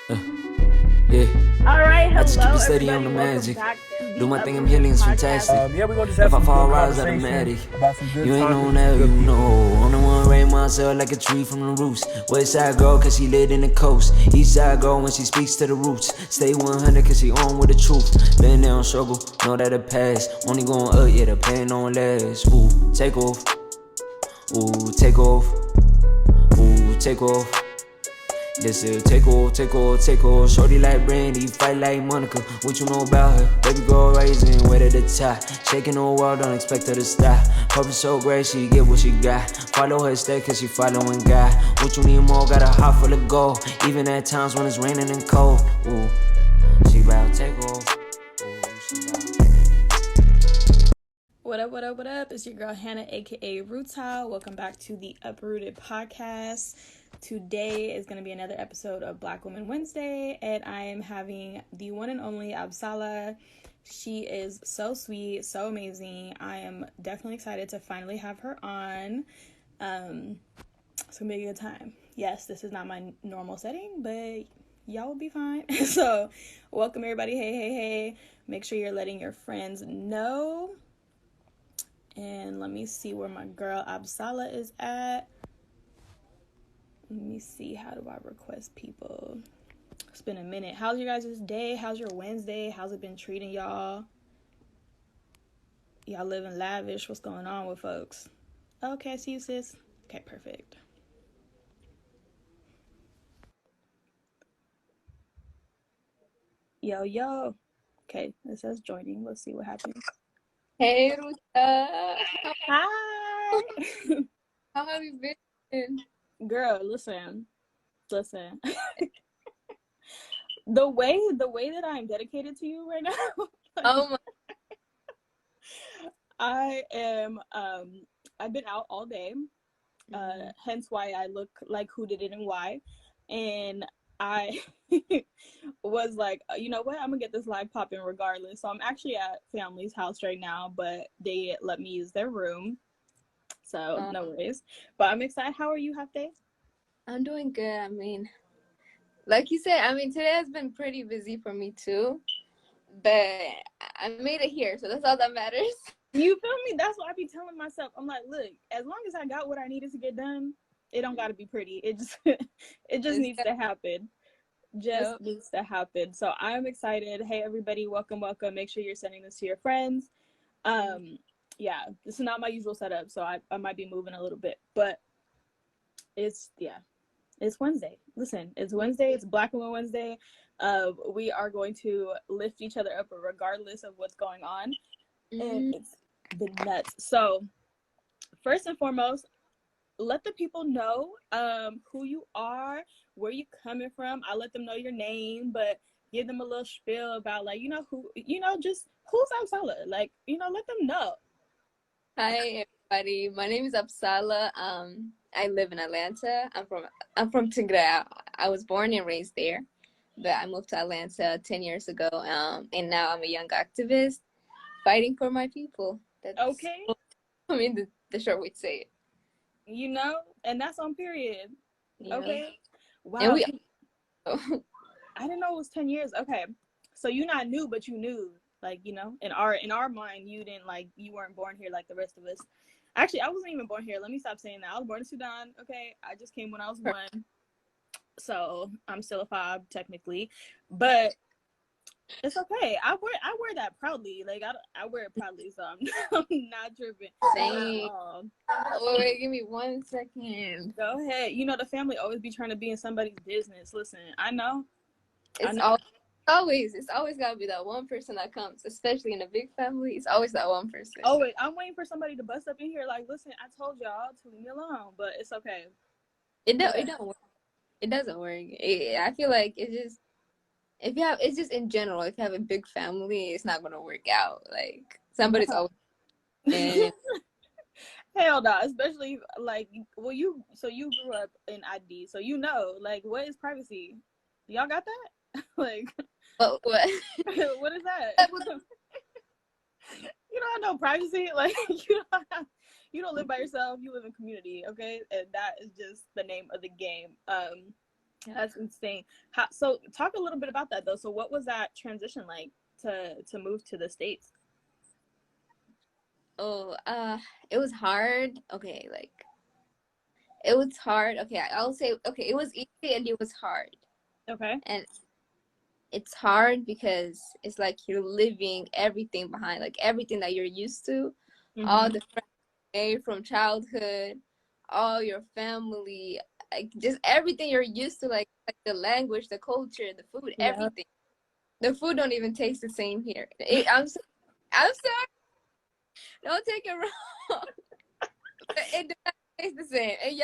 Yeah, All right, I just keep hello it steady on everybody. the Welcome magic. back to Do the my thing, I'm Uprooted healing, it's podcast. fantastic. Yeah, we're gonna just have If I some fall, good rise conversation automatic. about some good You ain't topics on with that, good you people. know. I'm the one raise myself like a tree from the roots. West side girl, cause she lit in the coast. East side girl when she speaks to the roots. Stay 100 cause she on with the truth. Been there on struggle, know that it pass. Only going up, yeah, the pain don't last. Ooh, take off. Ooh, take off. Ooh, take off. This is take off, take off, take off. Shorty like Brandy, fight like Monica. What you know about her? Baby girl rising, way to the top. Shaking the world, don't expect her to stop. Purpose so great, she get what she got. Follow her step, cause she following God. What you need more, got a heart full of gold. Even at times when it's raining and cold. Ooh, she bout take off. Ooh, she bout. What up, what up, what up? It's your girl Hannah, aka Rootal. Welcome back to the Uprooted podcast. Today is going to be another episode of Black Women Wednesday, and I am having the one and only Absala. She is so sweet, so amazing. I am definitely excited to finally have her on. It's gonna be a good time. Yes, this is not my normal setting, but y'all will be fine. So, welcome everybody. Hey, hey, hey. Make sure you're letting your friends know. And let me see where my girl Absala is at. Let me see, how do I request people? It's been a minute. How's your guys' day? How's your Wednesday? How's it been treating y'all? Y'all living lavish? What's going on with folks? Okay, I see you, sis. Okay, perfect. Yo, yo. Okay, it says joining. Let's see what happens. Hey, Ruta. Hi. How have you been? Girl, listen. Listen. The way that I'm dedicated to you right now. Oh my. I am I've been out all day. Hence why I look like who did it and why. And I was like, you know what? I'm gonna get this live popping regardless. So I'm actually at family's house right now, but they let me use their room. So no worries. But I'm excited. How are you, Half Day? I'm doing good. I mean, like you said, today has been pretty busy for me too, but I made it here, so that's all that matters. You feel me? That's what I be telling myself. I'm like, look, as long as I got what I needed to get done, it don't gotta be pretty. It just it just needs to happen. Just Yep. needs to happen. So I'm excited. Hey everybody, welcome, welcome. Make sure you're sending this to your friends. Yeah, this is not my usual setup, so I might be moving a little bit, but it's it's Wednesday. Listen, it's Wednesday, it's Black Women Wednesday. We are going to lift each other up regardless of what's going on. And it's been nuts. So first and foremost, let the people know who you are, where you coming from. I let them know your name, but give them a little spiel about, like, who, just who's Absala. Like, let them know. Hi everybody. My name is Absala. I live in Atlanta. I'm from Tigray. I was born and raised there, but I moved to Atlanta 10 years ago. And now I'm a young activist fighting for my people. That's Okay. the short way to say it. And that's on period. Yeah. Okay. And Wow. we I didn't know it was 10 years. Okay. So you're not new, but you knew, like, in our mind, you weren't born here like the rest of us. Actually, I wasn't even born here. Let me stop saying that. I was born in Sudan. Okay. I just came when I was 1. So I'm still a fob technically, but it's okay. I wear that proudly. Like, I wear it proudly, so I'm not tripping. Same. Wait, give me 1 second. Go ahead. The family always be trying to be in somebody's business. Listen, I know. It's always gotta be that one person that comes, especially in a big family. It's always that one person. Oh wait, I'm waiting for somebody to bust up in here. Like, listen, I told y'all to leave me alone, but it's okay. It don't work. It doesn't work. I feel like it's just in general. If you have a big family, it's not gonna work out. Like somebody's always. And Hell no, especially like, well, you grew up in ID, so like, what is privacy? Y'all got that? Like, what? what is that? You don't have no privacy. Like, you don't live by yourself. You live in community, okay? And that is just the name of the game. That's insane. So talk a little bit about that though. So what was that transition like to move to the States? Oh, it was hard. Okay, like it was hard. Okay, I'll say okay, it was easy and it was hard. Okay. And it's hard because it's like you're leaving everything behind, like everything that you're used to, all the friends you made from childhood, all your family, like just everything you're used to, like the language, the culture, the food, Yeah. everything. The food don't even taste the same here. I'm sorry. Don't take it wrong. But it does not taste the same. And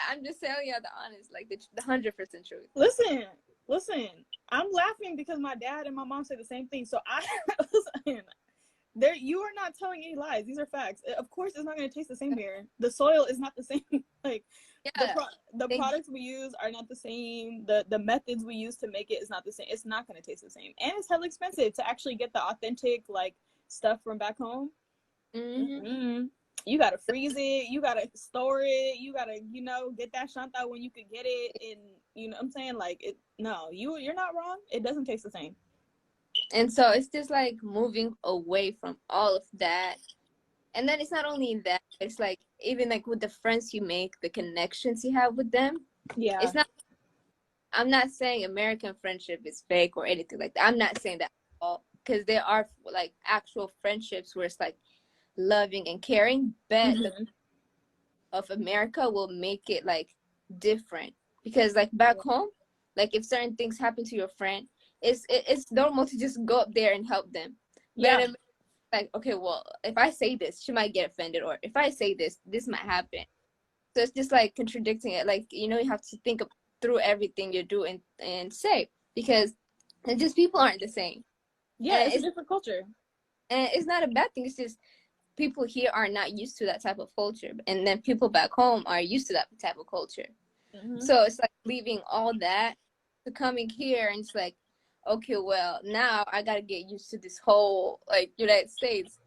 I'm just telling y'all the honest, like the 100% truth. Listen. I'm laughing because my dad and my mom say the same thing. So listen. You are not telling any lies. These are facts. Of course, it's not going to taste the same here. The soil is not the same. Like the products we use are not the same. The methods we use to make it is not the same. It's not going to taste the same, and it's hella expensive to actually get the authentic like stuff from back home. You gotta freeze it. You gotta store it. You gotta get that shanta when you could get it. And you know what I'm saying, like it. No, you're not wrong. It doesn't taste the same. And so it's just like moving away from all of that. And then it's not only that, it's like even like with the friends you make, the connections you have with them. Yeah. It's not, I'm not saying American friendship is fake or anything like that. I'm not saying that at all. Because there are like actual friendships where it's like loving and caring. But the of America will make it like different. Because like back home, like if certain things happen to your friend, it's normal to just go up there and help them. But like, okay, well, if I say this, she might get offended, or if I say this, this might happen. So it's just like contradicting it. Like, you have to think through everything you do and say, because it's just people aren't the same. Yeah, it's a different culture. And it's not a bad thing. It's just people here are not used to that type of culture. And then people back home are used to that type of culture. So it's like leaving all that to coming here, and it's like, okay, well, now I gotta get used to this whole like United States.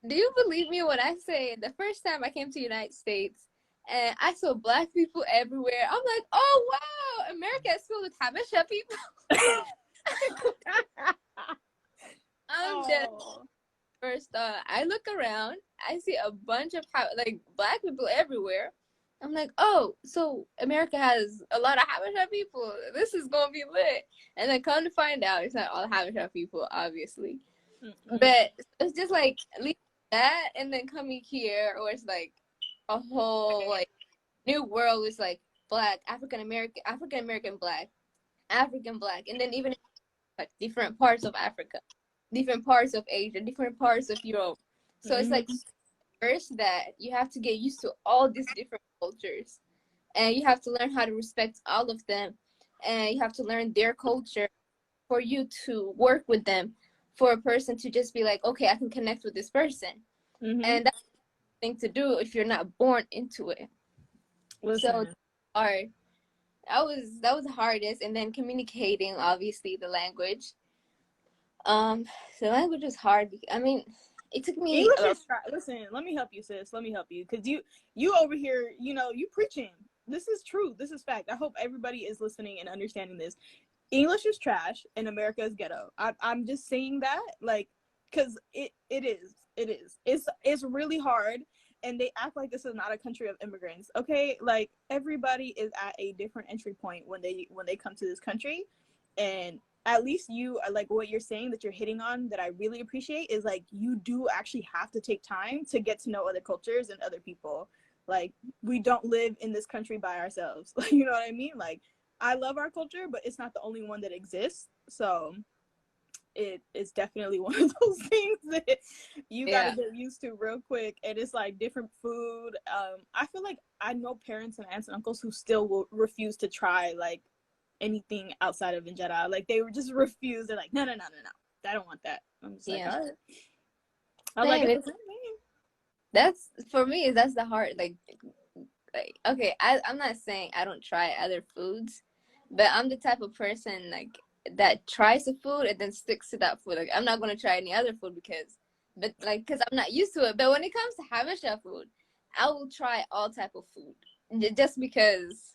Do you believe me when I say the first time I came to United States and I saw Black people everywhere? I'm like, oh wow, America is filled with Habesha people. I'm dead. First, I look around, I see a bunch of like Black people everywhere. I'm like, oh, so America has a lot of Habesha people. This is gonna be lit. And then come to find out, it's not all Habesha people, obviously. But it's just like leaving that and then coming here, or it's like a whole like new world is like Black, African American Black, African Black, and then even like different parts of Africa, different parts of Asia, different parts of Europe. So it's like first that you have to get used to all these different cultures, and you have to learn how to respect all of them, and you have to learn their culture for you to work with them, for a person to just be like, okay, I can connect with this person. And that's the thing to do if you're not born into it. So that was the hardest. And then communicating, obviously, the language. The language is hard. I mean, it took me English is listen, let me help you, sis. Let me help you. Because you over here, you preaching. This is true. This is fact. I hope everybody is listening and understanding this. English is trash and America is ghetto. I'm just saying that, like, because it is. It's really hard, and they act like this is not a country of immigrants. Okay, like everybody is at a different entry point when they come to this country, and at least you are like what you're saying that you're hitting on that I really appreciate is like you do actually have to take time to get to know other cultures and other people. Like we don't live in this country by ourselves. You know what I mean? Like I love our culture, but it's not the only one that exists. So it's definitely one of those things that you gotta get used to real quick. And it's like different food. I feel like I know parents and aunts and uncles who still will refuse to try like anything outside of injera. Like they were just refused. They're like, no, I don't want that. I'm just like, all right. I like it. That's for me. That's the hard. Like okay, I'm not saying I don't try other foods, but I'm the type of person like that tries the food and then sticks to that food. Like I'm not gonna try any other food because I'm not used to it. But when it comes to Habesha food, I will try all type of food just because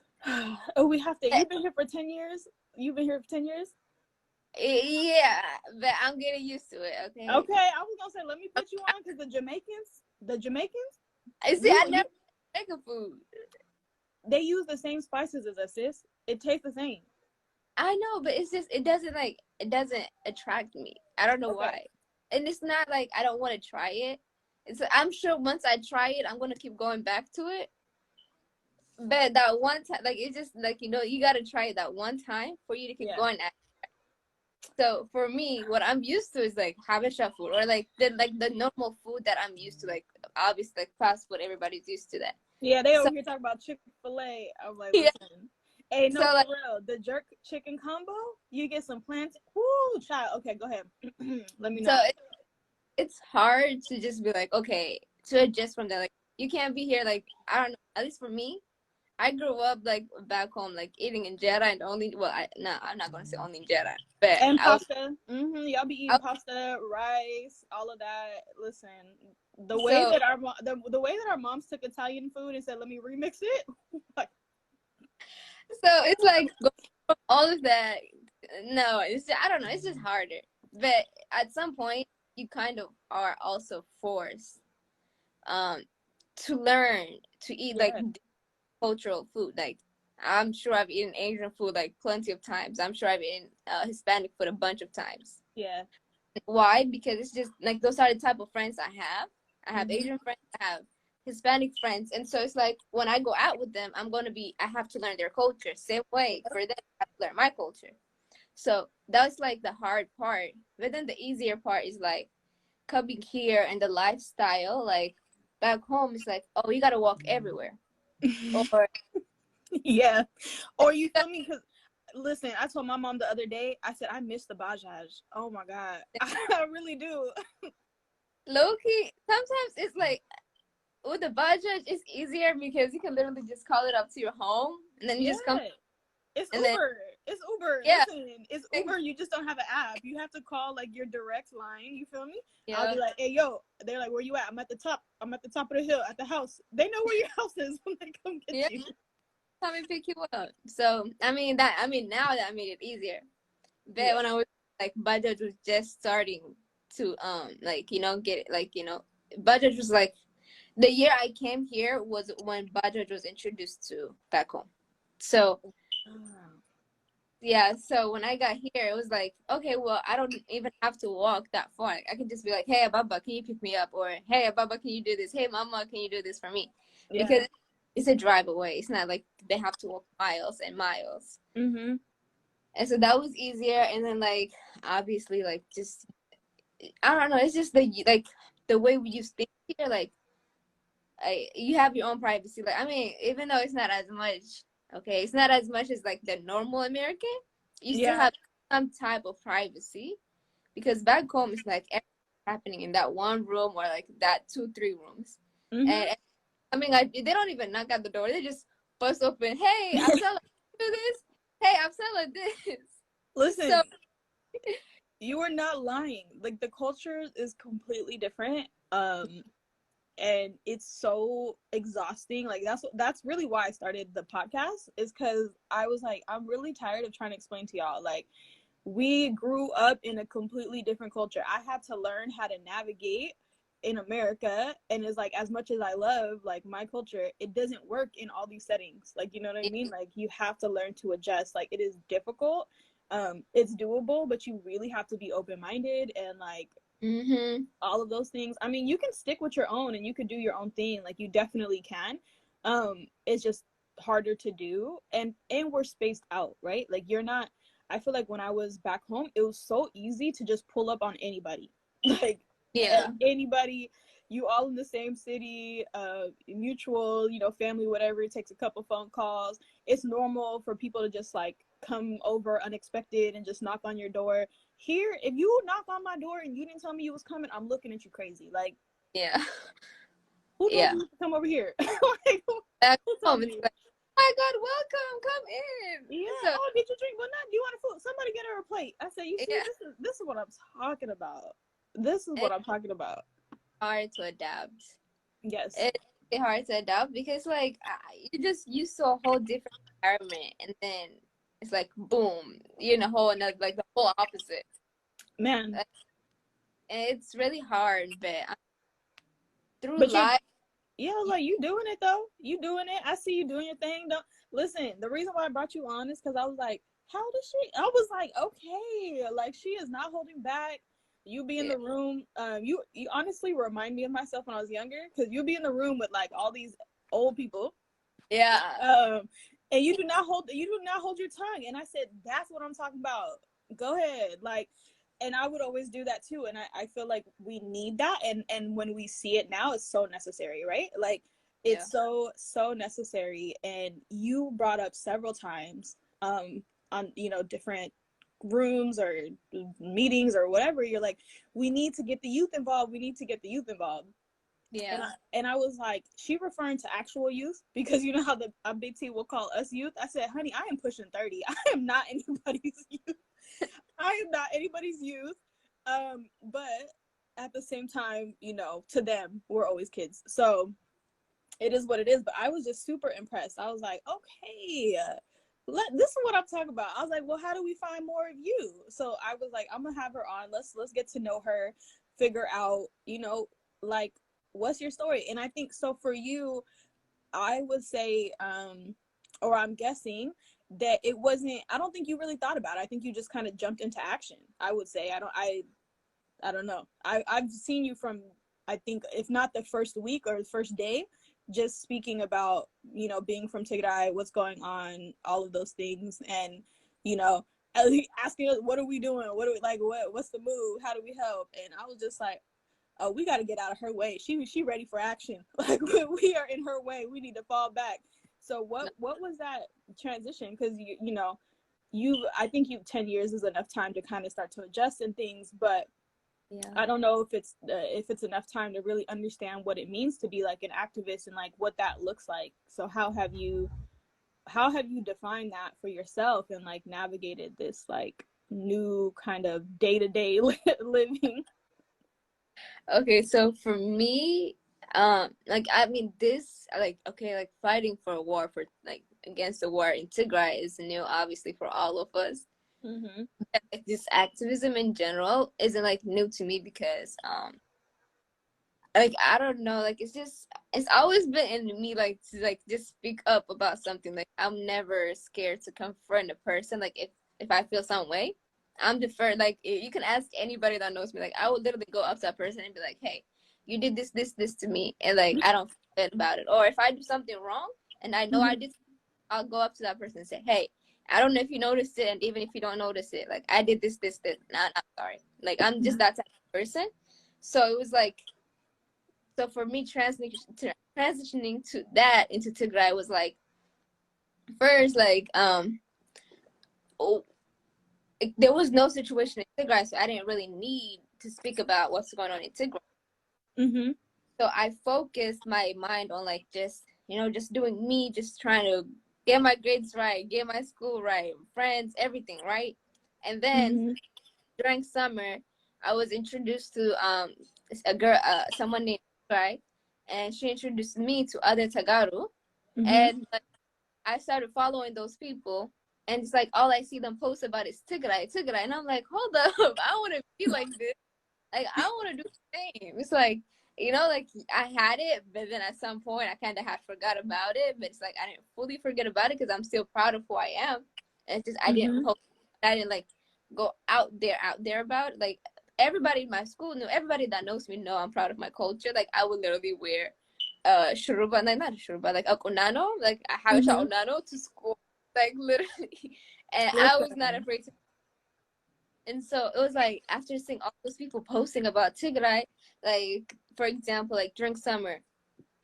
Oh, we have to. You've been here for 10 years? You've been here for 10 years? Yeah, but I'm getting used to it. Okay. Okay, I was gonna say, let me put you on, because the Jamaicans, I see. I never make a food. they use the same spices as us, sis. It tastes the same. I know, but it's just it doesn't attract me. I don't know why. And it's not like I don't want to try it. I'm sure once I try it, I'm gonna keep going back to it. But that one time, like it's just like you gotta try it that one time for you to keep going at it. So for me, what I'm used to is like Habesha food, or like the normal food that I'm used to, like obviously like fast food. Everybody's used to that. Yeah, they over here talking about Chick-fil-A. I'm like, listen. Hey, no, so, like, for real. The jerk chicken combo, you get some plantain. Woo, child. Okay, go ahead. Let me know. So it's hard to just be like, okay, to adjust from that. Like, you can't be here, like, I don't know, at least for me, I grew up, like, back home, like, eating injera and only, well, I'm not going to say only injera, but and pasta. Y'all be eating pasta, rice, all of that. Listen, the way that the way that our moms took Italian food and said, let me remix it. So it's like all of that. No, it's just, I don't know. It's just harder. But at some point, you kind of are also forced to learn to eat like cultural food. Like I'm sure I've eaten Asian food like plenty of times. I'm sure I've eaten Hispanic food a bunch of times. Yeah. Why? Because it's just like those are the type of friends I have. I have Asian friends. I have Hispanic friends, and so it's like when I go out with them, I have to learn their culture. Same way for them, I have to learn my culture. So that's like the hard part. But then the easier part is like coming here and the lifestyle. Like back home, it's like, oh, you gotta walk everywhere. Or yeah, or you feel me? Because listen, I told my mom the other day. I said I miss the bajaj. Oh my god, I really do. Low key, sometimes it's like with the budget, it's easier because you can literally just call it up to your home and then you just come. It's Uber. It's Uber. Yeah. Listen, it's Uber. You just don't have an app. You have to call like your direct line. You feel me? Yeah. I'll be like, hey, yo. They're like, where you at? I'm at the top. I'm at the top of the hill at the house. They know where your house is when they come get you. Come and pick you up. So now that made it easier. But when I was like, budget was just starting to get it, like budget was like. The year I came here was when Bajaj was introduced to back home. So, yeah. So when I got here, it was like, okay, well, I don't even have to walk that far. I can just be like, hey, Baba, can you pick me up? Or, hey, Baba, can you do this? Hey, Mama, can you do this for me? Yeah. Because it's a drive away. It's not like they have to walk miles and miles. And so that was easier. And then, like, obviously, like, just, I don't know. It's just the way we use things here, like, you have your own privacy. Like, I mean, even though it's not as much, okay, it's not as much as like the normal American, you still have some type of privacy, because back home it's like everything happening in that one room or like that 2-3 rooms. And I mean, like, they don't even knock at the door, they just bust open. Hey, Absala, do this. Hey, Absala, this. Listen, you are not lying. Like, the culture is completely different. And it's so exhausting. Like that's really why I started the podcast, is because I was like, I'm really tired of trying to explain to y'all. Like, we grew up in a completely different culture. I had to learn how to navigate in America, and it's like, as much as I love like my culture, it doesn't work in all these settings. Like, you know what I mean? Like, you have to learn to adjust. Like, it is difficult. It's doable, but you really have to be open-minded and like all of those things. I mean, you can stick with your own and you can do your own thing. Like, you definitely can. It's just harder to do, and we're spaced out, right? Like, you're not, I feel like when I was back home, it was so easy to just pull up on anybody. Like, anybody, you all in the same city, mutual, family, whatever. It takes a couple phone calls. It's normal for people to just like come over unexpected and just knock on your door. Here, if you knock on my door and you didn't tell me you was coming, I'm looking at you crazy. Like, who told you to come over here? Like, who told me? Like, oh my God, welcome, come in. Yeah. So, oh, get your drink. Well, not. Do you want a food? Somebody get her a plate. I say, you see, this is what I'm talking about. This is what I'm talking about. Hard to adapt. Yes. It's hard to adapt because, like, you just used to a whole different environment, and then it's like boom, you're in a whole another, like the whole opposite. Man. Like, it's really hard, but through But life. yeah, like, you doing it though. You doing it. I see you doing your thing. Don't listen. The reason why I brought you on is because I was like, how does she? I was like, okay, like, she is not holding back. You be in the room. You honestly remind me of myself when I was younger, because you be in the room with like all these old people. Yeah. And you do not hold your tongue. And I said, that's what I'm talking about. Go ahead, like. And I would always do that too. And I feel like we need that. And when we see it now, it's so necessary, right? Like, it's so necessary. And you brought up several times on, different rooms or meetings or whatever. You're like, we need to get the youth involved. We need to get the youth involved. Yeah. And I was like, she referring to actual youth, because you know how the Big T will call us youth. I said, honey, I am pushing 30. I am not anybody's youth. I am not anybody's youth. But at the same time, to them, we're always kids. So it is what it is. But I was just super impressed. I was like, okay, this is what I'm talking about. I was like, well, how do we find more of you? So I was like, I'm gonna have her on. Let's get to know her, figure out, like, what's your story? And I think so for you, I would say, or I'm guessing that it wasn't, I don't think you really thought about it. I think you just kind of jumped into action. I would say, I don't know. I've seen you from, I think, if not the first week or the first day, just speaking about, being from Tigray, what's going on, all of those things. And, asking us, what are we doing? What are we, like, what's the move? How do we help? And I was just like, oh, we got to get out of her way. She ready for action. Like, we are in her way. We need to fall back. So what was that transition? Because I think 10 years is enough time to kind of start to adjust and things, but I don't know if it's enough time to really understand what it means to be like an activist and like what that looks like. So how have you defined that for yourself and like navigated this like new kind of day-to-day living? Okay, so for me, like, I mean, this, like, okay, like, fighting for a war, for like against the war in Tigray is new, obviously, for all of us. Mm-hmm. Like, this activism in general isn't like new to me, because like, I don't know, like, it's always been in me, like, to like just speak up about something. Like, I'm never scared to confront a person. Like, if I feel some way, I'm deferred. Like, you can ask anybody that knows me. Like, I would literally go up to a person and be like, hey, you did this to me, and like, I don't feel good about it. Or if I do something wrong and I know I did, I'll go up to that person and say, hey, I don't know if you noticed it, and even if you don't notice it, like, I did this. Nah, I'm sorry. Like, I'm just that type of person. So it was like, so for me, transitioning to that into Tigray was like, first, like, there was no situation in Tigray, so I didn't really need to speak about what's going on in Tigray. Mm-hmm. So I focused my mind on like just doing me, just trying to get my grades right, get my school right, friends, everything right. And then during summer, I was introduced to a girl, someone named Tigray, and she introduced me to other Tagaru, and like, I started following those people. And it's like all I see them post about is Tigray, and I'm like, hold up, I want to be like this. Like, I want to do the same. It's like, like, I had it, but then at some point I kind of had forgot about it. But it's like I didn't fully forget about it because I'm still proud of who I am. And it's just I didn't like go out there about it. Like, everybody in my school knew. Everybody that knows me know I'm proud of my culture. Like, I would literally wear shuruba, like not a shuruba, like a konano, like a habesha onano to school. Like, literally. And I was not afraid to. And so it was like, after seeing all those people posting about Tigray, like, for example, like during summer,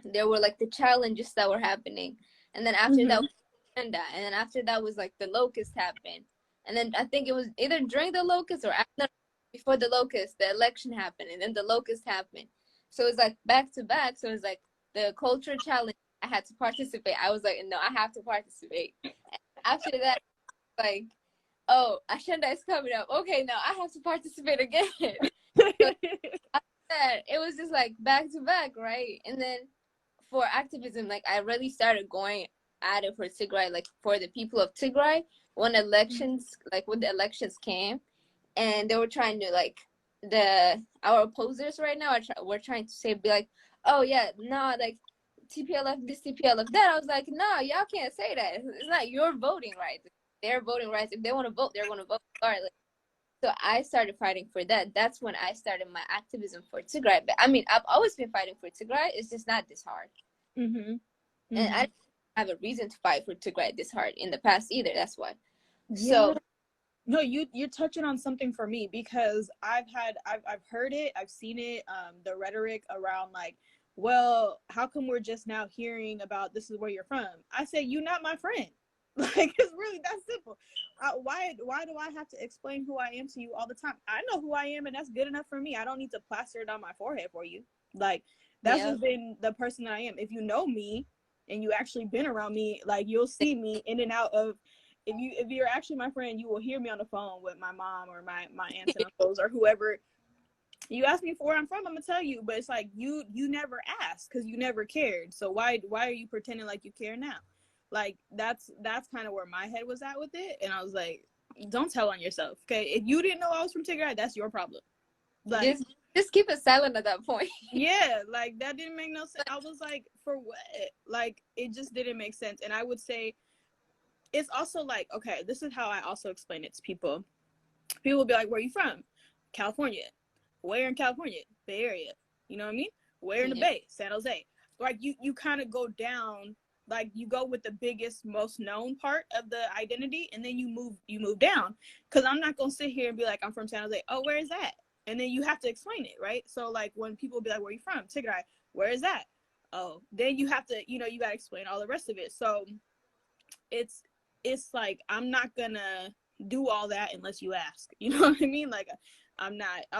there were like the challenges that were happening. And then after that, and then after that was like the locust happened. And then I think it was either during the locust or after, before the locust, the election happened. And then the locust happened. So it was like back to back. So it was like the culture challenge, I had to participate. I was like, no, I have to participate. And after that, like, oh, Ashenda is coming up. Okay, now I have to participate again. So after that, it was just like back to back, right? And then for activism, like, I really started going added for Tigray, like for the people of Tigray, when the elections came, and they were trying to like our opposers right now we're trying to be like, oh yeah, no, like TPLF this, TPLF that. I was like, no, y'all can't say that. It's not your voting rights. Their voting rights. If they want to vote, they're going to vote regardless. So I started fighting for that. That's when I started my activism for Tigray. But I mean, I've always been fighting for Tigray. It's just not this hard. Mm-hmm. Mm-hmm. And I didn't have a reason to fight for Tigray this hard in the past either. That's why. Yeah. So no, you're touching on something for me, because I've heard it, I've seen it, the rhetoric around like, well, how come we're just now hearing about this is where you're from? I say, you not my friend. Like, it's really that simple. Why do I have to explain who I am to you all the time? I know who I am, and that's good enough for me. I don't need to plaster it on my forehead for you. Like, that's just been the person that I am. If you know me and you actually been around me, like, you'll see me in and out of. If you're actually my friend, you will hear me on the phone with my mom or my aunts and uncles or whoever. You ask me for where I'm from, I'm gonna tell you. But it's like you never asked because you never cared. So why are you pretending like you care now? Like, that's kind of where my head was at with it. And I was like, don't tell on yourself, okay? If you didn't know I was from Tigray, that's your problem. Like, just keep it silent at that point. Yeah, like, that didn't make no sense. I was like, for what? Like, it just didn't make sense. And I would say, it's also like, okay, this is how I also explain it to people. People will be like, where are you from? California. Where in California? Bay Area. You know what I mean? Where in the Bay? San Jose. Like, you kind of go down, like, you go with the biggest, most known part of the identity, and then you move down. Because I'm not going to sit here and be like, I'm from San Jose. Oh, where is that? And then you have to explain it, right? So, like, when people be like, where are you from? Tigray. Where is that? Oh, then you have to, you got to explain all the rest of it. So, it's like, I'm not gonna do all that unless you ask. You know what I mean? Like, I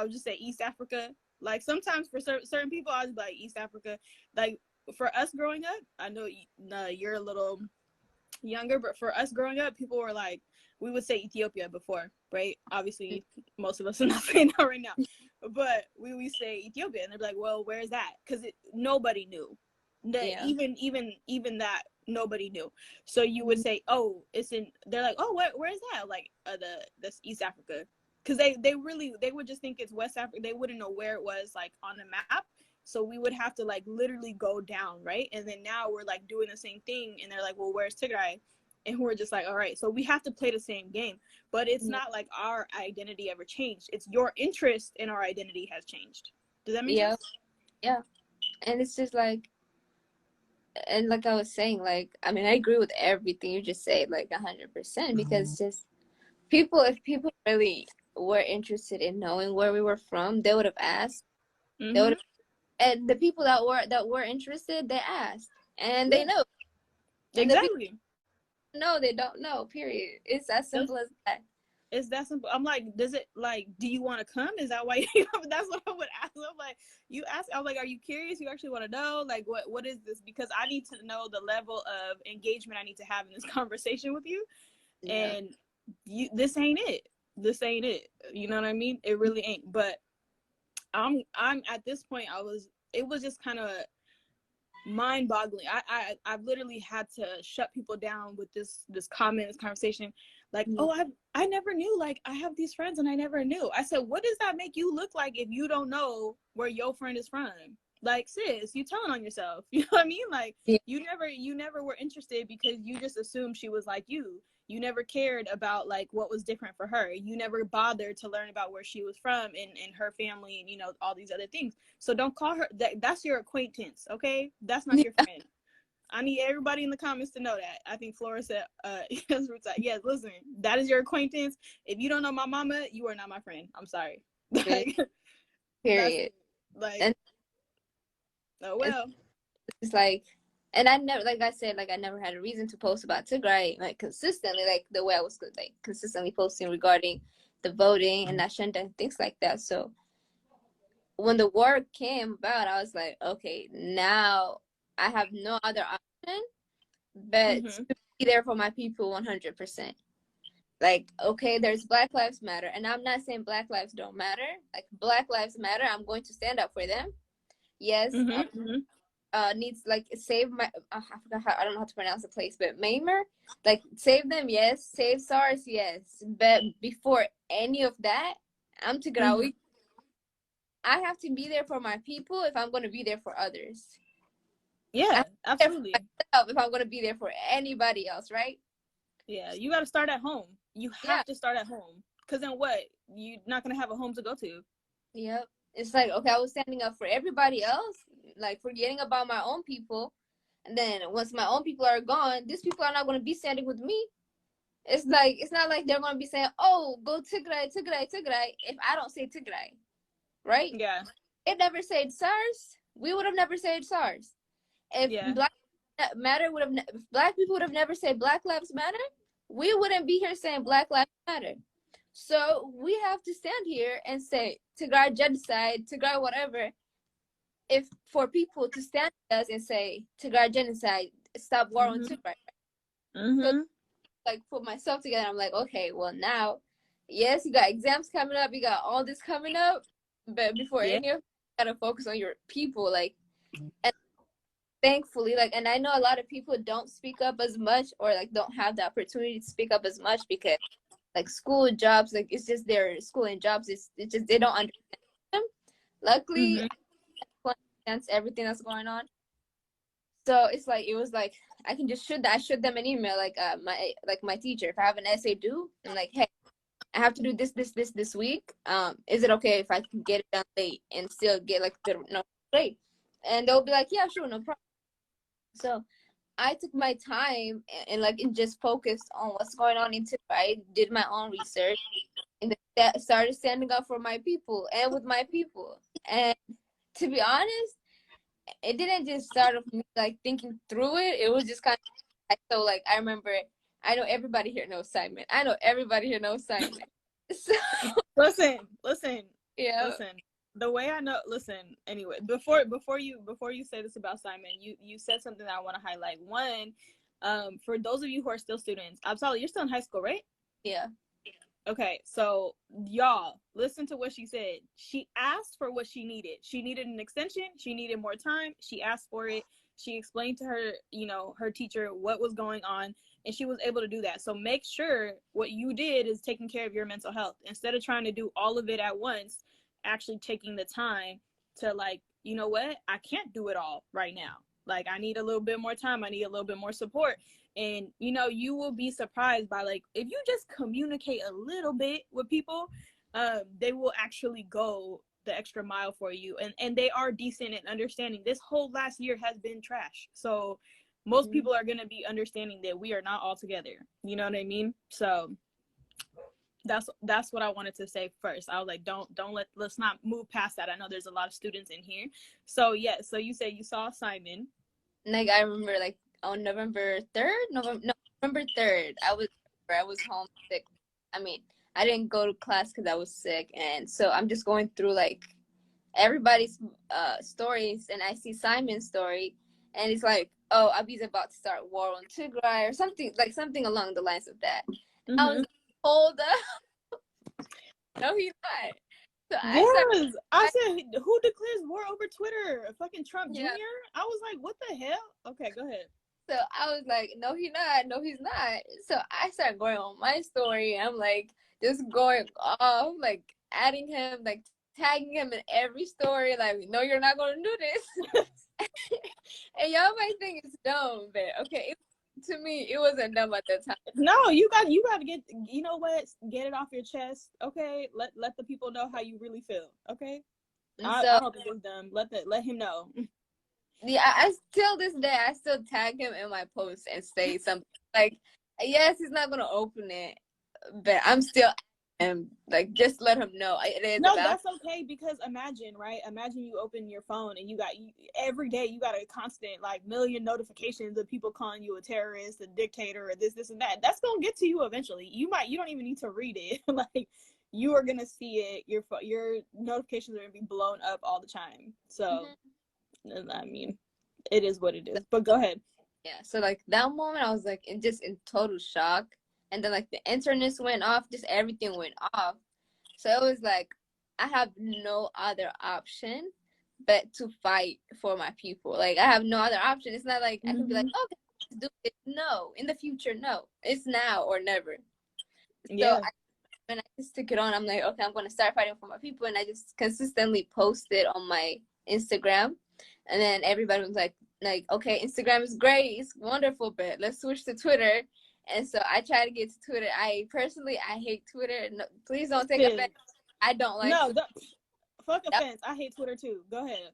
would just say East Africa. Like, sometimes for certain people, I was like, East Africa. Like, for us growing up, I know you're a little younger, but for us growing up, people were like, we would say Ethiopia before, right? Obviously, most of us are not saying that right now, but we say Ethiopia, and they're like, well, where's that? Because nobody knew. Even that, nobody knew. So you would say, oh, it's in. They're like, oh, where is that? Like, that's East Africa, because they would just think it's West Africa. They wouldn't know where it was, like, on the map. So we would have to, like, literally go down, right? And then now we're, like, doing the same thing, and they're like, well, where's Tigray? And we're just like, all right, so we have to play the same game. But it's not like our identity ever changed. It's your interest in our identity has changed. Does that make sense? Yeah. And it's just like, and like I was saying, like, I mean, I agree with everything you just said, like 100%, because just if people really were interested in knowing where we were from, they would have asked. Mm-hmm. They would have, and the people that were interested, they asked, and they know. And exactly. No, they don't know. Period. It's as simple as that. It's that simple. I'm like, do you want to come? Is that why that's what I would ask. I'm like, I'm like, are you curious? You actually want to know? Like, what is this? Because I need to know the level of engagement I need to have in this conversation with you. Yeah. And this ain't it. You know what I mean? It really ain't. But I'm at this point, it was just kind of mind-boggling. I've literally had to shut people down with this conversation. Like, oh, I never knew, like, I have these friends and I never knew. I said, what does that make you look like if you don't know where your friend is from? Like, sis, you telling on yourself. You know what I mean? Like, you never were interested because you just assumed she was like you. You never cared about, like, what was different for her. You never bothered to learn about where she was from and her family and, all these other things. So don't call her that's your acquaintance, okay? That's not your friend. I need everybody in the comments to know that. I think Flora said, yes, listen, that is your acquaintance. If you don't know my mama, you are not my friend. I'm sorry. Like, period. Like, oh, well. It's like, and I never, like I said, like, I never had a reason to post about Tigray, like, consistently, like, the way I was, like, consistently posting regarding the voting and Ashenda and things like that. So when the war came about, I was like, okay, now I have no other option but to be there for my people 100%. Like, okay, there's Black Lives Matter, and I'm not saying Black lives don't matter. Like, Black Lives Matter, I'm going to stand up for them. Yes, needs like save my I forgot how, I don't know how to pronounce the place, but Myanmar, like save them, yes, save SARS, yes, but before any of that, I'm Tigrawi. I have to be there for my people if I'm going to be there for others. I Yeah, have to be there for absolutely. myself if I'm going to be there for anybody else, right? Yeah, you got to start at home. You Yeah. have to start at home. Because then what? You're not going to have a home to go to. Yep. It's like, okay, I was standing up for everybody else, like forgetting about my own people. And then once my own people are gone, these people are not going to be standing with me. It's like, it's not like they're going to be saying, oh, go Tigray, Tigray, Tigray, if I don't say Tigray, right? Yeah. It never said SARS. We would have never said SARS. If Yeah. Black Matter would have, if Black people would have never said Black Lives Matter, we wouldn't be here saying Black Lives Matter. So we have to stand here and say Tigray genocide, Tigray whatever. If for people to stand with us and say Tigray genocide, stop war on Tigray. So like put myself together, I'm like, okay, well now, yes, you got exams coming up, you got all this coming up, but before Yeah. any of you gotta focus on your people, like, and thankfully, like, and I know a lot of people don't speak up as much or like don't have the opportunity to speak up as much because like school jobs, like it's just their school and jobs, it's just they don't understand them. Luckily, I understand everything that's going on. So it's like it was like I can just shoot that. I shoot them an email my teacher. If I have an essay due, I'm like, hey, I have to do this week. Is it okay if I can get it done late and still get like the no late? And they'll be like, yeah, sure, no problem. So I took my time and like and just focused on what's going on in Tigray. I did my own research and then started standing up for my people and with my people. And to be honest, it didn't just start with me like thinking through it. It was just kind of so like I remember. I know everybody here knows Simon. I know everybody here knows Simon. So Listen. yeah. Listen. The way I know, listen. Anyway, before you say this about Simon, you said something that I want to highlight. One, for those of you who are still students, Absala, you're still in high school, right? Yeah. Okay, so y'all listen to what she said. She asked for what she needed. She needed an extension. She needed more time. She asked for it. She explained to her, her teacher what was going on, and she was able to do that. So make sure what you did is taking care of your mental health instead of trying to do all of it at once. Actually taking the time to like, you know what? I can't do it all right now. Like I need a little bit more time. I need a little bit more support. And you will be surprised by like if you just communicate a little bit with people, they will actually go the extra mile for you, and they are decent and understanding. This whole last year has been trash, so most people are going to be understanding that we are not all together, you know what I mean? So that's what I wanted to say first. I was like, let's not move past that. I know there's a lot of students in here. So yeah, so you said you saw Simon. Like I remember like on November 3rd, I was homesick. I mean, I didn't go to class because I was sick, and so I'm just going through like everybody's stories, and I see Simon's story, and it's like, oh, Abi's about to start war on Tigray or something along the lines of that. I was like, hold up, no, he's not. So I said, who declares war over Twitter? Fucking Trump Jr.? I was like, what the hell? Okay, go ahead. So I was like, no, he's not. No, he's not. So I started going on my story. I'm like, just going off, like adding him, like tagging him in every story. Like, no, you're not going to do this. And y'all might think it's dumb, but okay, to me, it wasn't dumb at the time. No, you got to get, you know what? Get it off your chest, okay? Let the people know how you really feel, okay? I don't think it's dumb. Let him know. Yeah, I still this day I still tag him in my post and say something like, yes, he's not gonna open it, but I'm still like just let him know it is. No, that's okay, because imagine you open your phone and you got every day you got a constant like million notifications of people calling you a terrorist, a dictator, or this and that. That's gonna get to you eventually. You don't even need to read it. Like you are gonna see it. Your notifications are gonna be blown up all the time. So. I mean, it is what it is. But go ahead. Yeah. So like that moment, I was like in total shock, and then like the internet went off, just everything went off. So it was like I have no other option but to fight for my people. Like, I have no other option. It's not like I can be like, okay, let's do it. No, in the future, no. It's now or never. So when I just took it on, I'm like, okay, I'm going to start fighting for my people. And I just consistently posted on my Instagram. And then everybody was like, okay, Instagram is great. It's wonderful, but let's switch to Twitter. And so I try to get to Twitter. I hate Twitter. No, please don't take offense. I don't like Twitter. Fuck offense. I hate Twitter too. Go ahead.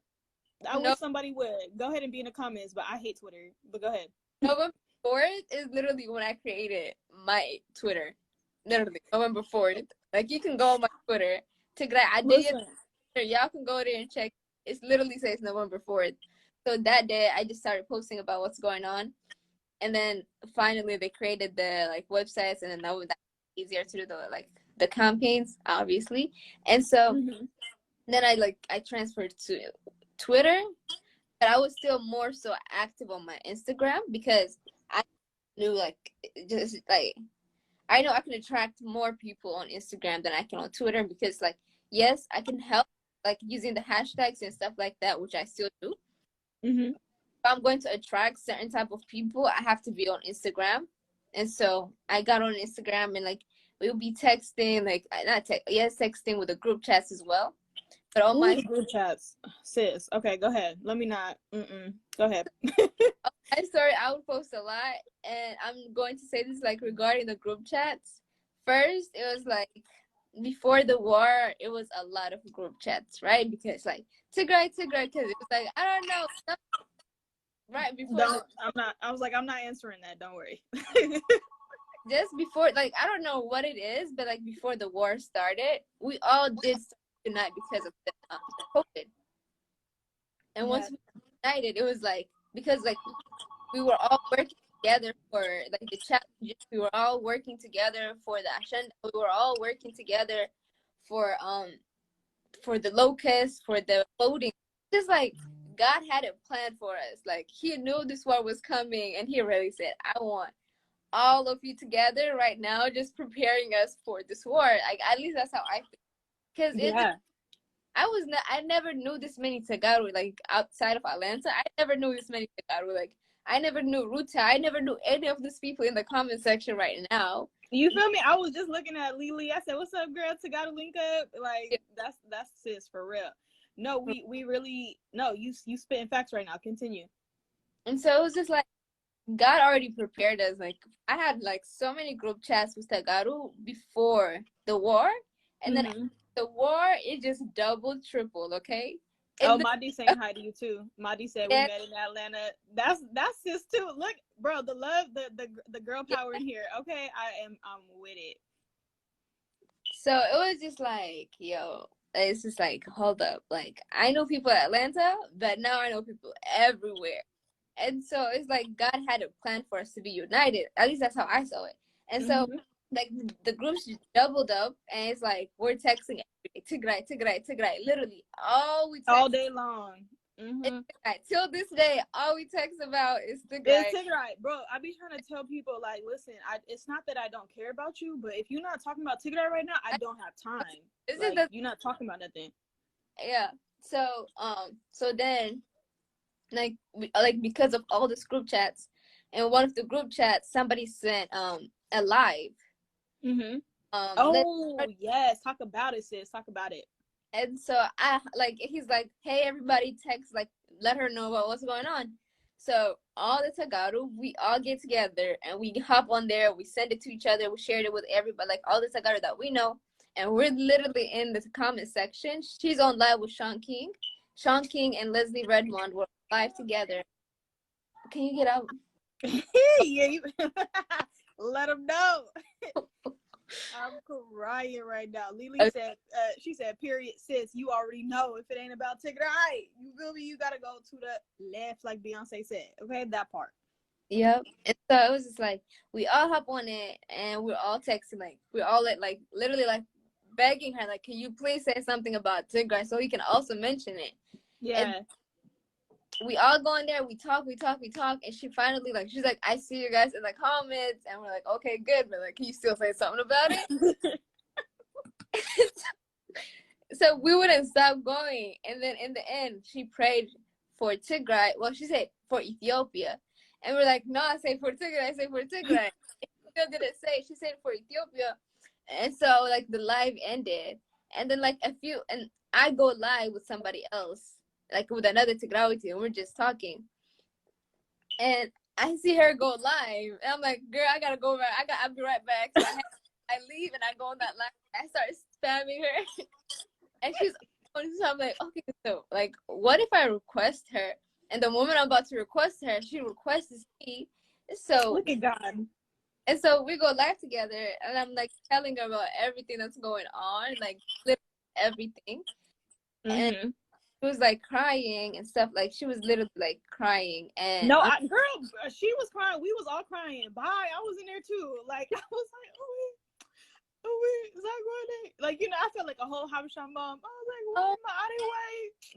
I wish somebody would. Go ahead and be in the comments, but I hate Twitter. But go ahead. November 4th is literally when I created my Twitter. Literally, November 4th. Like, you can go on my Twitter. Tigray, I did it. Y'all can go there and check. It literally says November 4th. So that day, I just started posting about what's going on. And then finally, they created the, like, websites. And then that was easier to do the campaigns, obviously. And so then I transferred to Twitter. But I was still more so active on my Instagram because I knew, like, just, like, I know I can attract more people on Instagram than I can on Twitter because, like, yes, I can help, like, using the hashtags and stuff like that, which I still do. If I'm going to attract certain type of people, I have to be on Instagram. And so I got on Instagram and, like, we'll be texting, like, texting with the group chats as well. But all my group chats, sis. Okay, go ahead. Let me not. Go ahead. I'm sorry, I would post a lot, and I'm going to say this, like, regarding the group chats. First, it was like before the war, it was a lot of group chats, right? Because, like, Tigray, because it was like, I don't know, right before. I'm not answering that. Don't worry. Just before, like, I don't know what it is, but, like, before the war started, we all did unite because of the COVID. And once we united, it was like, because, like, we were all working together for, like, the challenges. We were all working together for the agenda. We were all working together for the locusts, for the voting. Just like God had it planned for us. Like, He knew this war was coming, and He really said, "I want all of you together right now, just preparing us for this war." Like, at least that's how I feel. Because I never knew this many Tagaru, like, outside of Atlanta. I never knew this many Tagaru. Like, I never knew Ruta. I never knew any of these people in the comment section right now. You feel me? I was just looking at Lily. I said, "What's up, girl? Tagaru link up." Like, that's sis for real. No, we really you spitting facts right now. Continue. And so it was just like God already prepared us. Like, I had, like, so many group chats with Tagaru before the war, and then the war, it just doubled, tripled, okay? And Madi saying hi to you too. Madi said we met in Atlanta. That's sis too. Look, bro, the love, the girl power in here. Okay, I'm with it. So it was just like, yo, it's just like, hold up. Like, I know people in Atlanta, but now I know people everywhere. And so it's like God had a plan for us to be united. At least that's how I saw it. And so, like, the groups just doubled up, and it's like we're texting every day, Tigray, literally all day long. Till this day, all we text about is Tigray. It's Tigray, bro. I be trying to tell people, like, listen, it's not that I don't care about you, but if you're not talking about Tigray right now, I don't have time. Like, you're not talking about nothing. Yeah. So then, like, because of all these group chats, and one of the group chats, somebody sent a live. Yes, talk about it, sis. Talk about it. And so he's like, hey, everybody, text, like, let her know about what's going on. So all the Tagaru, we all get together and we hop on there. We send it to each other. We shared it with everybody, like, all the Tagaru that we know. And we're literally in the comment section. She's on live with Sean King. Sean King and Leslie Redmond were live together. Can you get out? Yeah, let them know. I'm crying right now. Lily said, she said, period, sis, you already know if it ain't about Tigray. You feel me? You gotta go to the left, like Beyonce said. Okay, that part. Yep. And so it was just like, we all hop on it, and we're all texting, like, we're all like literally, like, begging her, like, can you please say something about Tigray so we can also mention it? Yeah. And we all go in there, we talk, and she finally, like, she's like, I see you guys in the comments, and we're like, okay, good, but, like, can you still say something about it? So we wouldn't stop going. And then in the end, she prayed for Tigray. Well, she said for Ethiopia. And we're like, no, I say for Tigray, I say for Tigray. Still didn't say, she said for Ethiopia. And so like the live ended. And then like and I go live with somebody else, like with another Tigrawi team. We're just talking. And I see her go live. And I'm like, girl, I gotta go back. I'll be right back. So I leave and I go on that live. I start spamming her. And she's so I'm like, okay, so like what if I request her? And the moment I'm about to request her, she requests me. So look at God. And so we go live together, and I'm like telling her about everything that's going on, like literally everything. And she was like crying and stuff. Like she was literally like crying. And no, girl, she was crying. We was all crying. Bye. I was in there too. Like I was like, oh wait, is that going? Like, you know, I felt like a whole Habesha mom. I was like, what am I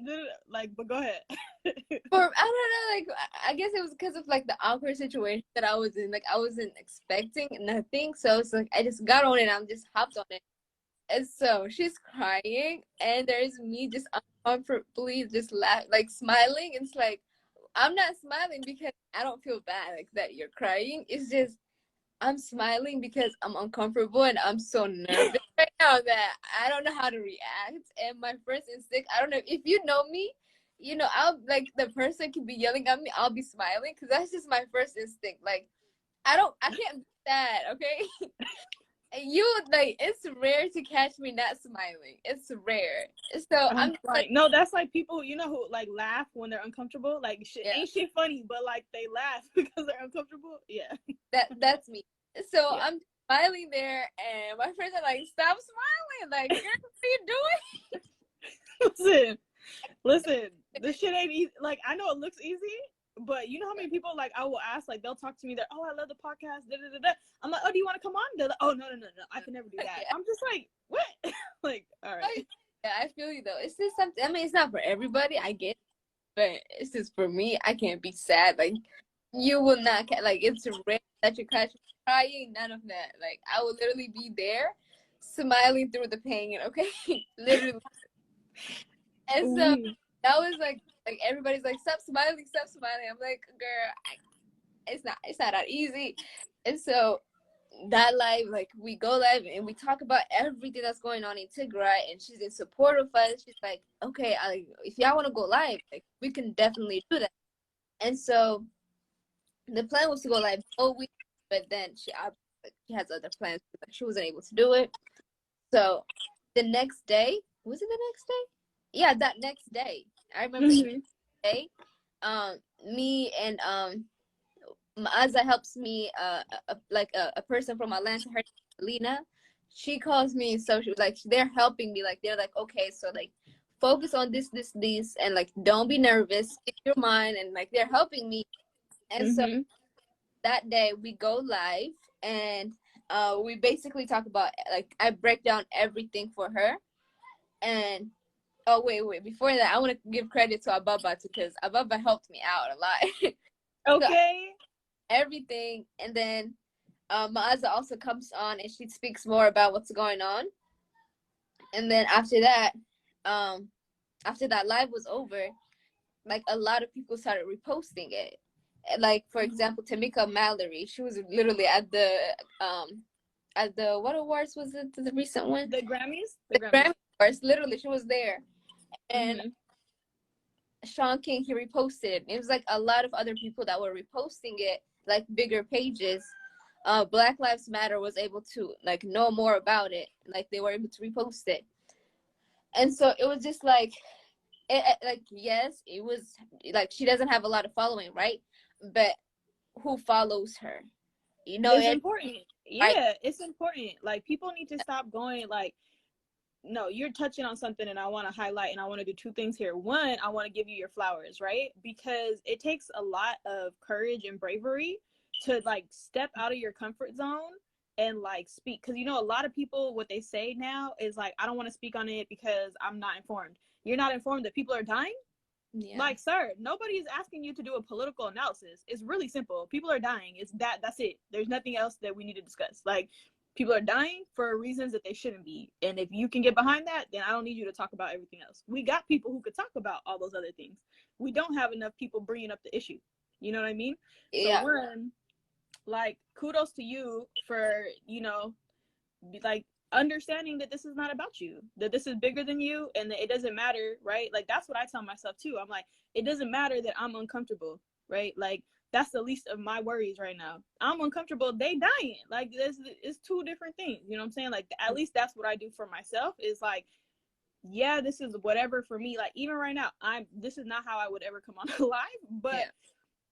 anyway? Like, but go ahead. I don't know, like I guess it was because of like the awkward situation that I was in. Like I wasn't expecting nothing, so it's like I just got on it and I'm just hopped on it. And so she's crying, and there's me just uncomfortably just like smiling. It's like I'm not smiling because I don't feel bad like that you're crying. It's just I'm smiling because I'm uncomfortable and I'm so nervous right now that I don't know how to react. And my first instinct, I don't know if you know me, you know, I'll like the person can be yelling at me, I'll be smiling because that's just my first instinct. Like I can't be sad, okay? Like it's rare to catch me not smiling. It's rare. So I'm like, no, that's like people, you know, who like laugh when they're uncomfortable. Like ain't shit funny, but like they laugh because they're uncomfortable. Yeah, that's me. So I'm smiling there, and my friends are like, "Stop smiling! Like, girl, what are you doing?" Listen, this shit ain't easy. Like I know it looks easy. But you know how many people, like, I will ask, like, they'll talk to me, they're, oh, I love the podcast, da, da, da, da. I'm like, oh, do you want to come on? They're like, oh, no, I can never do that. I'm just like, what? Like, all right. Yeah, I feel you, though. It's just something, I mean, it's not for everybody, I get it, but it's just for me, I can't be sad. Like, you will not, like, it's rare that you catch me crying, none of that. Like, I will literally be there, smiling through the pain, okay? Literally. And so, that was, like everybody's like, stop smiling. I'm like, girl, it's not that easy. And so that live, like we go live and we talk about everything that's going on in Tigray, and she's in support of us. She's like, okay, if y'all want to go live, like we can definitely do that. And so the plan was to go live all week, but then she has other plans. She wasn't able to do it. So the next day, was it the next day? Yeah, that next day. I remember the day, me and Maaza helps me, a person from Atlanta, her name is Lena. She calls me, so she was like, they're helping me, like they're like, okay, so like focus on this, and like don't be nervous, keep your mind, and like they're helping me. And so that day we go live, and we basically talk about, like I break down everything for her. And oh wait, before that I want to give credit to Ababa because Ababa helped me out a lot. Okay. So, everything. And then Maaza also comes on and she speaks more about what's going on. And then after that live was over, like a lot of people started reposting it. Like for example, Tamika Mallory, she was literally at the what awards was it, the recent one? The Grammys? The Grammy Awards, literally she was there. And Sean King, he reposted. It was like a lot of other people that were reposting it, like bigger pages. Black Lives Matter was able to like know more about it. Like they were able to repost it. And so it was just like, yes, it was like she doesn't have a lot of following, right? But who follows her? You know, it's important. Yeah, it's important. Like people need to stop going like, no, you're touching on something and I want to highlight, and I want to do two things here. One, I want to give you your flowers, right? Because it takes a lot of courage and bravery to like step out of your comfort zone and like speak. Because you know, a lot of people, what they say now is like, I don't want to speak on it because I'm not informed. You're not informed that people are dying? Yeah. Like, sir, nobody is asking you to do a political analysis. It's really simple. People are dying. That's it. There's nothing else that we need to discuss. Like, People are dying for reasons that they shouldn't be. And if you can get behind that, then I don't need you to talk about everything else. We got people who could talk about all those other things. We don't have enough people bringing up the issue. You know what I mean? Yeah. So one, like, kudos to you for, you know, like understanding that this is not about you, that this is bigger than you, and that it doesn't matter, right? Like, that's what I tell myself too. I'm like, it doesn't matter that I'm uncomfortable, right? Like, that's the least of my worries right now. I'm uncomfortable, they dying. Like, this is two different things. You know what I'm saying? Like, at least that's what I do for myself, is like, yeah, this is whatever for me. Like, even right now, this is not how I would ever come on live, but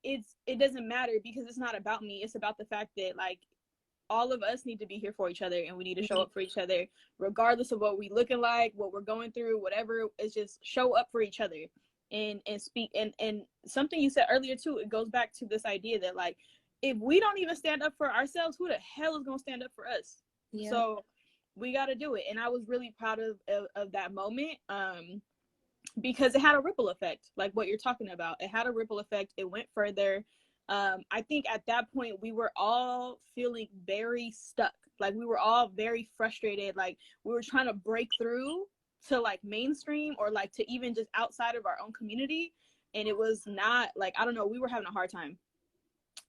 it doesn't matter, because it's not about me. It's about the fact that, like, all of us need to be here for each other, and we need to show up for each other, regardless of what we looking like, what we're going through, whatever. It's just show up for each other and speak. And something you said earlier too, it goes back to this idea that, like, if we don't even stand up for ourselves, who the hell is gonna stand up for us? Yeah. So we got to do it. And I was really proud of that moment, because it had a ripple effect, like what you're talking about. It had a ripple effect. It went further. I think at that point we were all feeling very stuck. Like, we were all very frustrated. Like, we were trying to break through to, like, mainstream, or like to even just outside of our own community. And it was not, like, I don't know, we were having a hard time.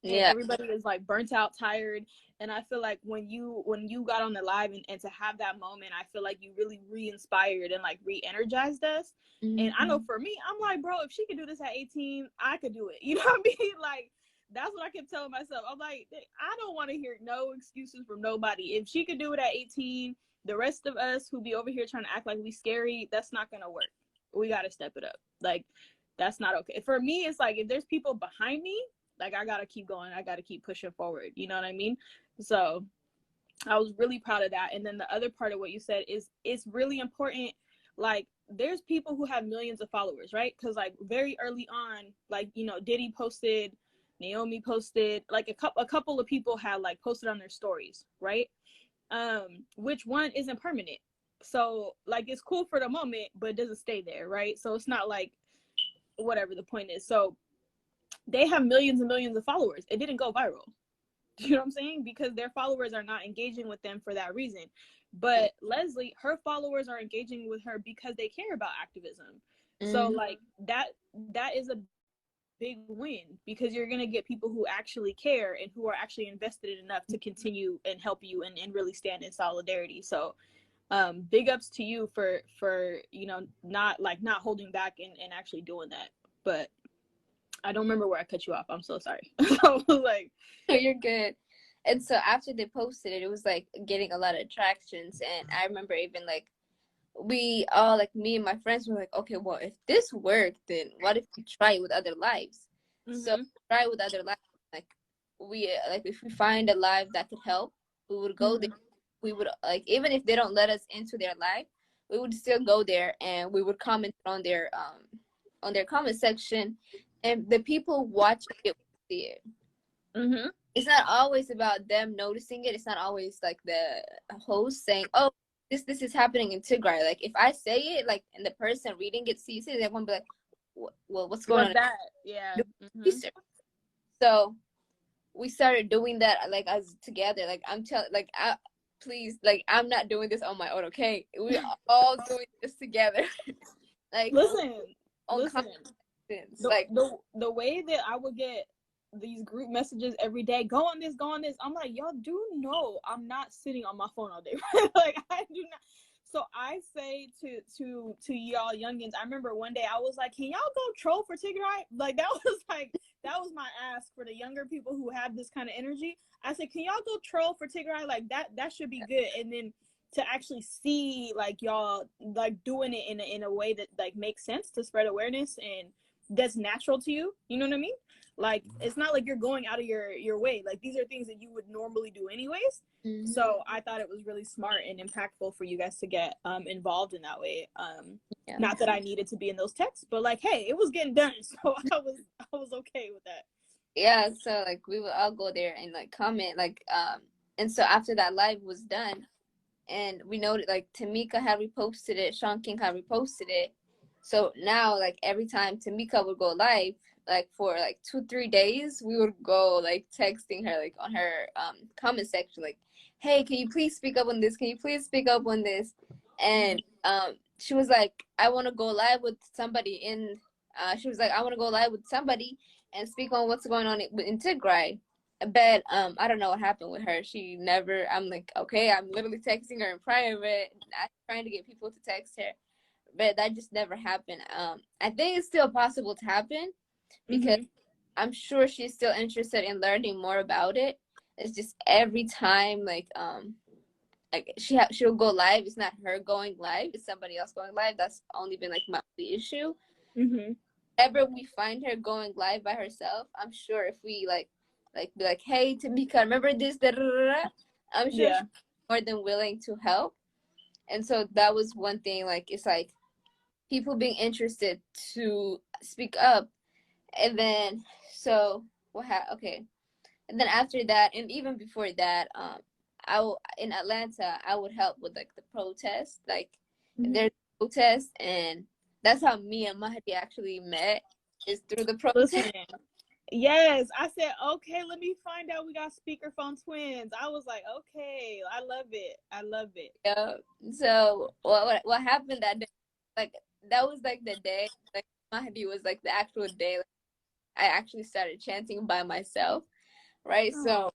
And everybody was like burnt out, tired. And I feel like when you got on the live, and to have that moment, I feel like you really re-inspired and like re-energized us. And I know for me, I'm like, bro, if she could do this at 18, I could do it. You know what I mean? Like, that's what I kept telling myself. I'm like, I don't want to hear no excuses from nobody. If she could do it at 18, the rest of us who be over here trying to act like we scary, that's not gonna work. We got to step it up. Like, that's not okay. For me, it's like, if there's people behind me, like, I gotta keep going. I gotta keep pushing forward. You know what I mean? So I was really proud of that. And then the other part of what you said is, it's really important. Like, there's people who have millions of followers, right? Because, like, very early on, like, you know, Diddy posted, Naomi posted, like a couple of people had like posted on their stories, right? Which one isn't permanent. So, like, it's cool for the moment, but it doesn't stay there, right? So it's not like, whatever the point is. So they have millions and millions of followers. It didn't go viral. You know what I'm saying? Because their followers are not engaging with them for that reason. But Leslie, her followers are engaging with her because they care about activism. So, like, that is a big win, because you're going to get people who actually care and who are actually invested enough to continue and help you, and really stand in solidarity. So big ups to you for you know, not holding back, and actually doing that. But I don't remember where I cut you off. I'm so sorry. Like, no, you're good. And so after they posted it, it was like getting a lot of attractions. And I remember even like, we all, like, me and my friends were like, okay, well, if this worked, then what if we try it with other lives? So try it with other lives. Like, we like, if we find a live that could help, we would go there. We would, like, even if they don't let us into their live, we would still go there, and we would comment on their comment section, and the people watching it would see it. It's not always about them noticing it. It's not always like the host saying, oh, this is happening in Tigray. Like, if I say it, like, and the person reading it sees it, they won't be like, well, what's going on? That? Yeah. So we started doing that, like, as together. Like, I'm telling, like, please, like, I'm not doing this on my own, okay? We are all doing this together. Like, listen. Like, the way that I would get these group messages every day, go on this, I'm like, y'all do know I'm not sitting on my phone all day. Like, I do not. So I say to y'all youngins, I remember one day I was like, can y'all go troll for Tigray? Like, that was my ask for the younger people who have this kind of energy. I said, can y'all go troll for Tigray? Like, that should be good. And then to actually see, like, y'all, like, doing it in a way that, like, makes sense to spread awareness and that's natural to you. You know what I mean? Like, it's not like you're going out of your way. Like, these are things that you would normally do anyways. So I thought it was really smart and impactful for you guys to get involved in that way. Not that I needed to be in those texts, but, like, hey, it was getting done, so I was okay with that. Yeah, so, like, we would all go there and, like, comment, like, and so after that live was done, and we noted, like, Tamika had reposted it, Sean King had reposted it. So now, like, every time Tamika would go live, like, for like 2-3 days, we would go, like, texting her, like, on her comment section, like, hey, can you please speak up on this? Can you please speak up on this? And she was like, I want to go live with somebody she was like, I want to go live with somebody and speak on what's going on in Tigray. But I don't know what happened with her. She never, I'm like, okay, I'm literally texting her in private. I'm trying to get people to text her, but that just never happened. I think it's still possible to happen because I'm sure she's still interested in learning more about it. It's just every time, like she'll go live. It's not her going live. It's somebody else going live. That's only been like my only issue. Ever we find her going live by herself, I'm sure if we be like, hey, Tamika, remember this? Da, da, da, da. I'm sure she's more than willing to help. And so that was one thing. Like, it's like people being interested to speak up. And then so okay. And then after that, and even before that, in Atlanta, I would help with like the protest. Like there's protests, and that's how me and Mahdi actually met, is through the protest. Listen, yes, I said, okay, let me find out we got speakerphone twins. I was like, okay, I love it. I love it. Yeah. So what happened that day? Like that was like the day. Like Mahdi was like the actual day. Like, I actually started chanting by myself, right? So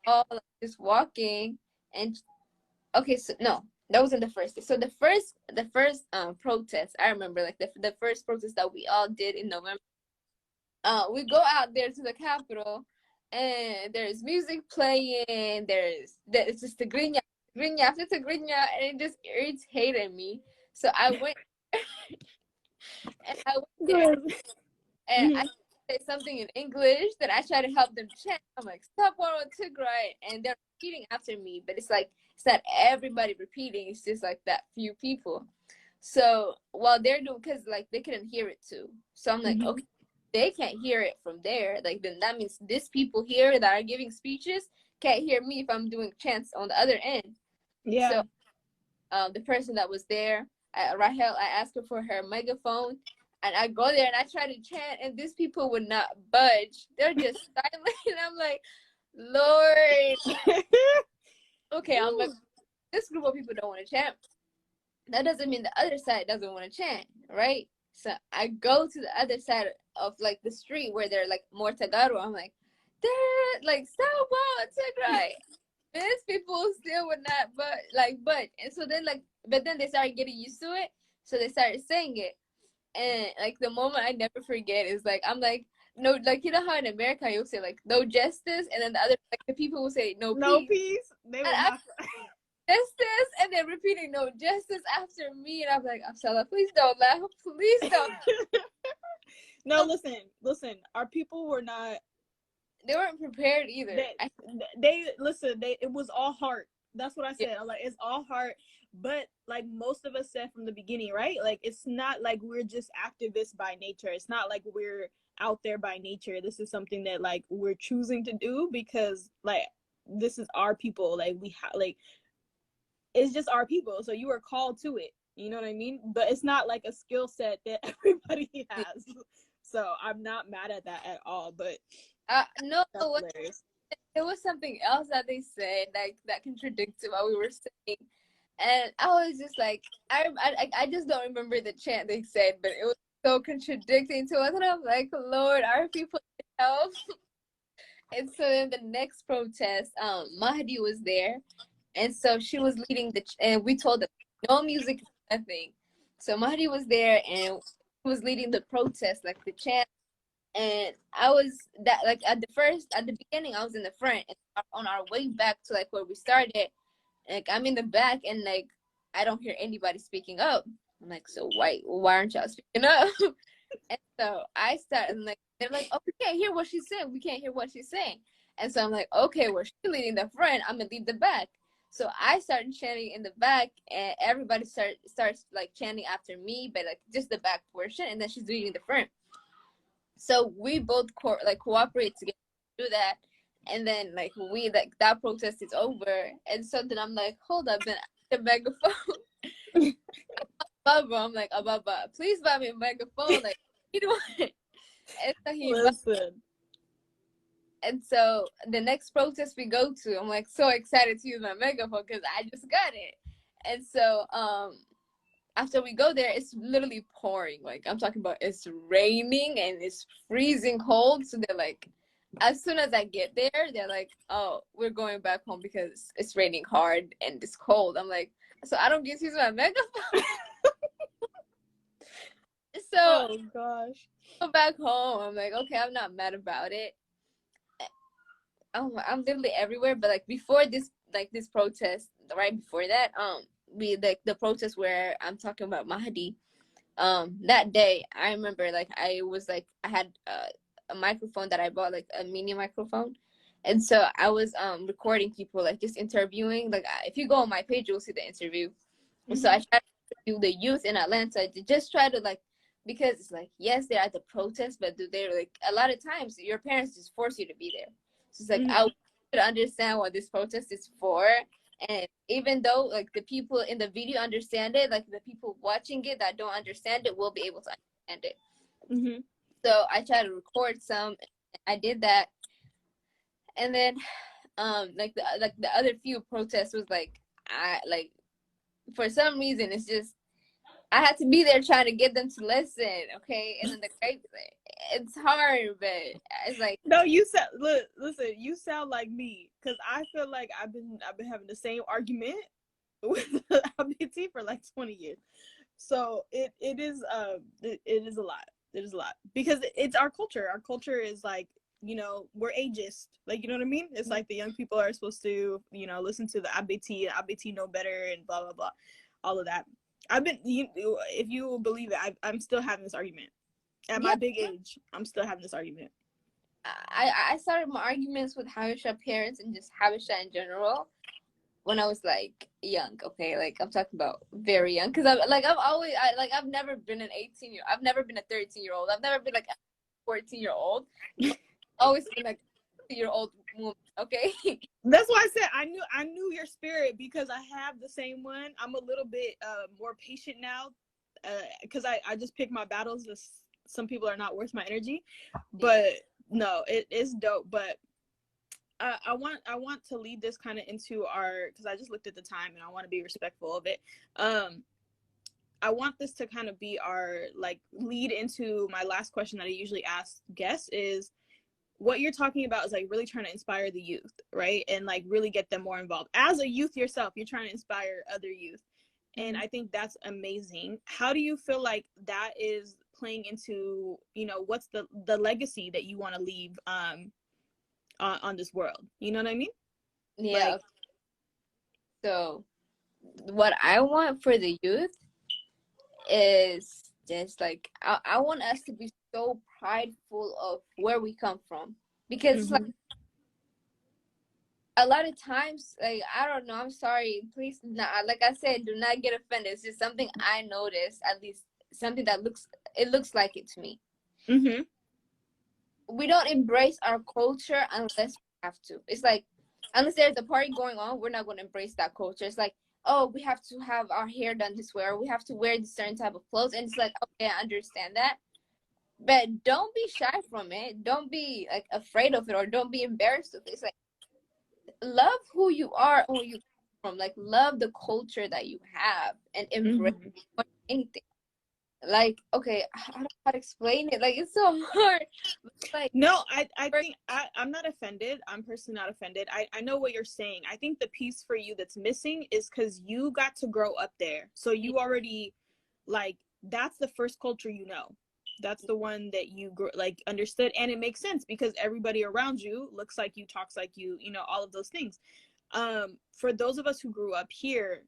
all like, just walking, and okay, so no, that wasn't the first day. So the first protest, I remember like the first protest that we all did in November. We go out there to the Capitol, and there's music playing. It's just Tigrinya after Tigrinya, and it just irritated me. So I went and I went there, and I say something in English that I try to help them chant. I'm like, stop war on Tigray, and they're repeating after me, but it's like it's not everybody repeating. It's just like that few people. So while they're doing, because like they couldn't hear it too, so I'm like, okay, they can't hear it from there. Like then that means these people here that are giving speeches can't hear me if I'm doing chants on the other end. Yeah. So the person that was there, Rahel, I asked her for her megaphone. And I go there and I try to chant, and these people would not budge. They're just silent. And I'm like, Lord. Okay, I'm like, this group of people don't want to chant. That doesn't mean the other side doesn't want to chant, right? So I go to the other side of like the street where they're like more Tagaro. I'm like, they're like, stop out, Tigray. These people still would not but and so then but then they started getting used to it. So they started saying it. And like the moment I never forget is like I'm like, no, like you know how in America you'll say like no justice, and then the other like the people will say no peace. They were not justice, and then repeating no justice after me, and I'm like, Absala, please don't laugh, please don't. No, listen. Our people were not. They weren't prepared either. It was all heart. That's what I said. I'm like, it's all heart. But like most of us said from the beginning, right? Like it's not like we're just activists by nature. It's not like we're out there by nature. This is something that like we're choosing to do because like this is our people. Like it's just our people. So you are called to it. You know what I mean? But it's not like a skill set that everybody has. So I'm not mad at that at all. But no, it was something else that they said like that contradicted what we were saying. And I was just like, I just don't remember the chant they said, but it was so contradicting to us. And I'm like, Lord, our people need help. And so in the next protest, Mahdi was there. And so she was leading and we told them, no music, nothing. So Mahdi was there and was leading the protest, like the chant. And I was like at the beginning, I was in the front. And on our way back to like where we started, like I'm in the back and like I don't hear anybody speaking up. I'm like, so why aren't y'all speaking up? And so I started like they're like, oh, we can't hear what she's saying. We can't hear what she's saying. And so I'm like, okay, well she's leading the front. I'm gonna lead the back. So I started chanting in the back, and everybody starts like chanting after me, but like just the back portion, and then she's leading the front. So we both cooperate together to do that. And then like that protest is over, and so then I'm like, hold up, then the megaphone. Baba, I'm like, Ababa, please buy me a megaphone. Like, you know what? And so he listen. And so the next protest we go to, I'm like so excited to use my megaphone because I just got it. And so after we go there, it's literally pouring. Like I'm talking about, it's raining and it's freezing cold. So they're like, as soon as I get there, they're like, oh, we're going back home because it's raining hard and it's cold. I'm like, so I don't get to use my megaphone. So Oh gosh. go back home. I'm like, okay, I'm not mad about it. I'm literally everywhere. But like before this, like this protest, right before that, we like the protest where I'm talking about Mahdi. That day I remember like I was like I had a microphone that I bought, like a mini microphone, and so I was recording people, like just interviewing. Like if you go on my page, you'll see the interview. So I tried to do the youth in Atlanta to just try to like, because it's like, yes, they're at the protest, but they're like, a lot of times your parents just force you to be there. So it's like, I want you to understand what this protest is for. And even though like the people in the video understand it, like the people watching it that don't understand it will be able to understand it. So I tried to record some. I did that. And then like the other few protests was like, I like, for some reason it's just I had to be there trying to get them to listen, okay? And then the great thing, it's hard, but it's like, no, you sound listen, you sound like me, because I feel like I've been having the same argument with LGBT for like 20 years. So it is a lot. It is a lot because it's our culture. Our culture is like, you know, we're ageist. Like, you know what I mean? It's like the young people are supposed to, you know, listen to the ABT know better and blah blah blah, all of that. I've been, if you believe it, I'm still having this argument at my big age. I'm still having this argument. I started my arguments with Habesha parents and just Habesha in general when I was like young. Okay, like I'm talking about very young, because I've never been an 18-year. I've never been a 13-year-old. I've never been like a 14-year-old. Always been like a 2-year-old woman. Okay. That's why I said I knew your spirit, because I have the same one. I'm a little bit more patient now, because I just pick my battles. Some people are not worth my energy, but no, it is dope. But I want to lead this kind of into our, because I just looked at the time and I want to be respectful of it. I want this to kind of be our like lead into my last question that I usually ask guests is, what you're talking about is like really trying to inspire the youth, right? And like really get them more involved. As a youth yourself, you're trying to inspire other youth. And I think that's amazing. How do you feel like that is playing into, you know, what's the legacy that you want to leave on this world? You know what I mean? Yeah. Like, so what I want for the youth is just like, I want us to be so prideful of where we come from, because like a lot of times, like, I don't know, I'm sorry, please not, like I said, do not get offended. It's just something I noticed, at least something that looks like it to me. We don't embrace our culture unless we have to. It's like, unless there's a party going on, we're not going to embrace that culture. It's like, oh, we have to have our hair done this way, or we have to wear this certain type of clothes. And it's like, okay, I understand that. But don't be shy from it. Don't be like afraid of it, or don't be embarrassed of it. It's like, love who you are, who you come from. Like, love the culture that you have and embrace anything. Like, okay, I don't know how to explain it. Like, it's so hard. Like, no, I think I'm not offended. I'm personally not offended. I know what you're saying. I think the piece for you that's missing is because you got to grow up there. So you already, like, that's the first culture you know. That's the one that you like understood, and it makes sense because everybody around you looks like you, talks like you know, all of those things. For those of us who grew up here,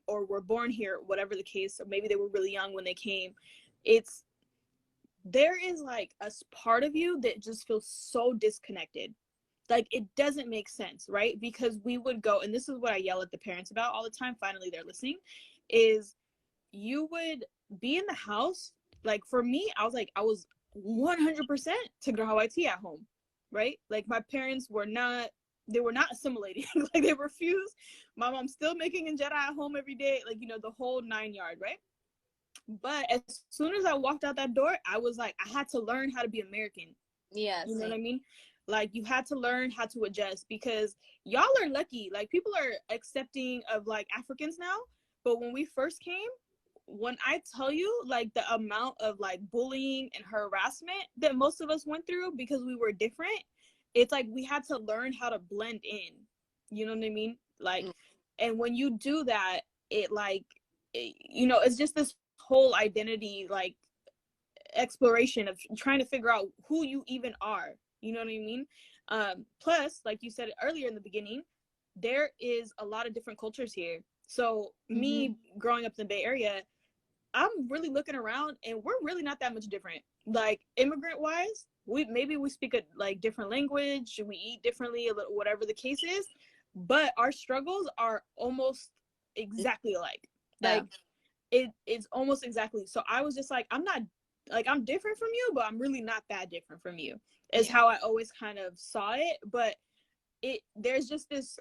or were born here, whatever the case, or maybe they were really young when they came, there is like a part of you that just feels so disconnected. Like, it doesn't make sense, right? Because we would go, and this is what I yell at the parents about all the time, finally they're listening, is you would be in the house. Like, for me, I was 100% Tigray at home, right? Like, my parents were not assimilating. Like, they refused. My mom's still making injera at home every day, like, you know, the whole 9 yard, right? But as soon as I walked out that door, I was like, I had to learn how to be American. yeah, you know what I mean? Like, you had to learn how to adjust, because y'all are lucky. Like, people are accepting of like Africans now, but when we first came, when I tell you, like, the amount of like bullying and harassment that most of us went through because we were different, it's like we had to learn how to blend in. You know what I mean? Like, and when you do that, it like, you know, it's just this whole identity, like, exploration of trying to figure out who you even are. You know what I mean? Plus, like you said earlier in the beginning, there is a lot of different cultures here. So me growing up in the Bay Area, I'm really looking around, and we're really not that much different. Like, immigrant wise, we speak a like different language, we eat differently, a little, whatever the case is, but our struggles are almost exactly alike. Like, it's almost exactly. So I was just like, I'm not, like, I'm different from you, but I'm really not that different from you, is how I always kind of saw it. But there's just this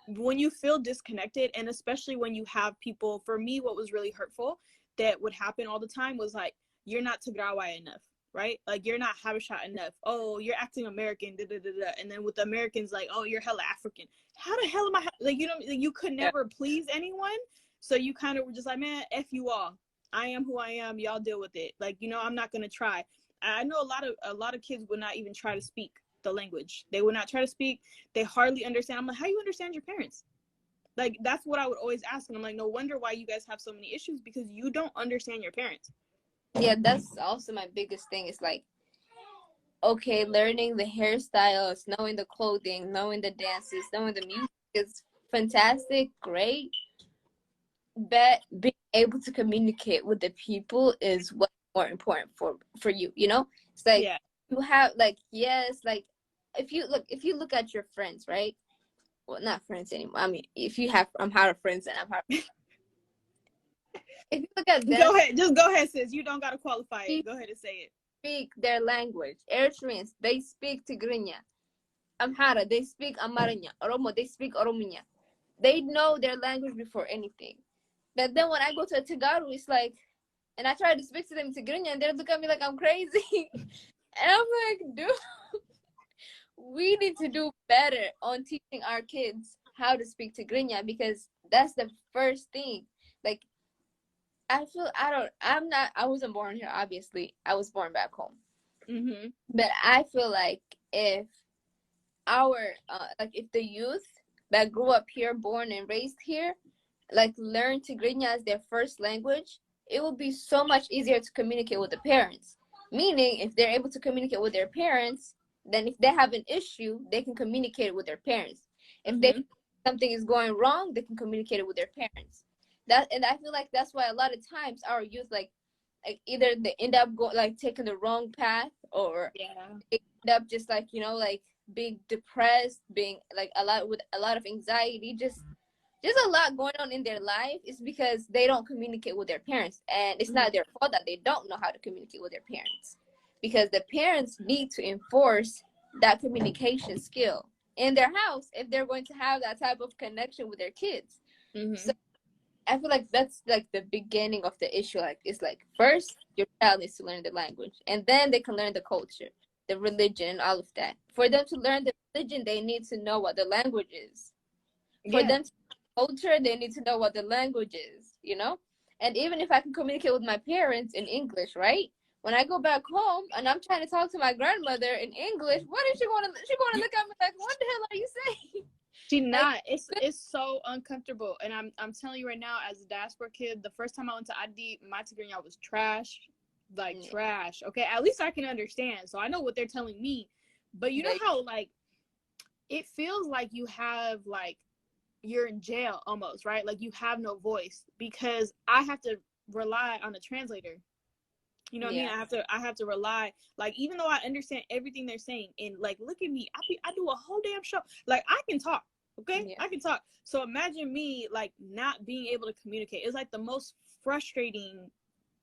when you feel disconnected, and especially when you have people, for me, what was really hurtful that would happen all the time was like, you're not Tigray enough, right? Like, you're not Habesha enough. Oh, you're acting American, da, da, da, da. And then with the Americans, like, oh, you're hella African. How the hell am I, like, you know, you could never please anyone. So you kind of were just like, man, F you all. I am who I am. Y'all deal with it. Like, you know, I'm not going to try. I know a lot of kids would not even try to speak the language. They would not try to speak. They hardly understand. I'm like, how you understand your parents? Like, that's what I would always ask. And I'm like, no wonder why you guys have so many issues, because you don't understand your parents. Yeah, that's also my biggest thing. Is like, okay, learning the hairstyles, knowing the clothing, knowing the dances, knowing the music is fantastic, great. But being able to communicate with the people is what's more important for you, you know? It's like, you have, like, yes, like, if you look at your friends, right? Well, not friends anymore. I mean, if you have, I'm out of friends and I'm out of if you look at them, go ahead, sis. You don't gotta qualify it. Go ahead and say it. Speak their language. Eritreans, they speak Tigrinya. Amhara, they speak Amarinya. Oromo, they speak Orominya. They know their language before anything. But then when I go to Tagaru, it's like, and I try to speak to them Tigrinya, and they look at me like I'm crazy. And I'm like, dude, we need to do better on teaching our kids how to speak Tigrinya, because that's the first thing. Like, I wasn't born here, obviously. I was born back home. But I feel like if if the youth that grew up here, born and raised here, like, learn Tigrinya as their first language, it will be so much easier to communicate with the parents. Meaning, if they're able to communicate with their parents, then if they have an issue, they can communicate with their parents. If something is going wrong, they can communicate it with their parents. And I feel like that's why a lot of times our youth, like either they end up taking the wrong path, or they end up just, like, you know, like, being depressed, being like with a lot of anxiety, just a lot going on in their life, is because they don't communicate with their parents. And it's not their fault that they don't know how to communicate with their parents, because the parents need to enforce that communication skill in their house if they're going to have that type of connection with their kids. So I feel like that's like the beginning of the issue. Like, it's like, first your child needs to learn the language, and then they can learn the culture, the religion, and all of that. For them to learn the religion, they need to know what the language is. For them to learn the culture, they need to know what the language is, you know? And even if I can communicate with my parents in English, right? When I go back home and I'm trying to talk to my grandmother in English, what is she going to look at me like, what the hell are you saying? She not. It's so uncomfortable. And I'm telling you right now, as a diaspora kid, the first time I went to ID, my Tigrinya was trash. Like, trash. Okay, at least I can understand. So I know what they're telling me. But you know how, like, it feels like you have, like, you're in jail almost, right? Like, you have no voice, because I have to rely on a translator. You know what I mean? I have to rely, like, even though I understand everything they're saying, and, like, look at me, I do a whole damn show. Like, I can talk, okay? I can talk. So imagine me, like, not being able to communicate. It's like the most frustrating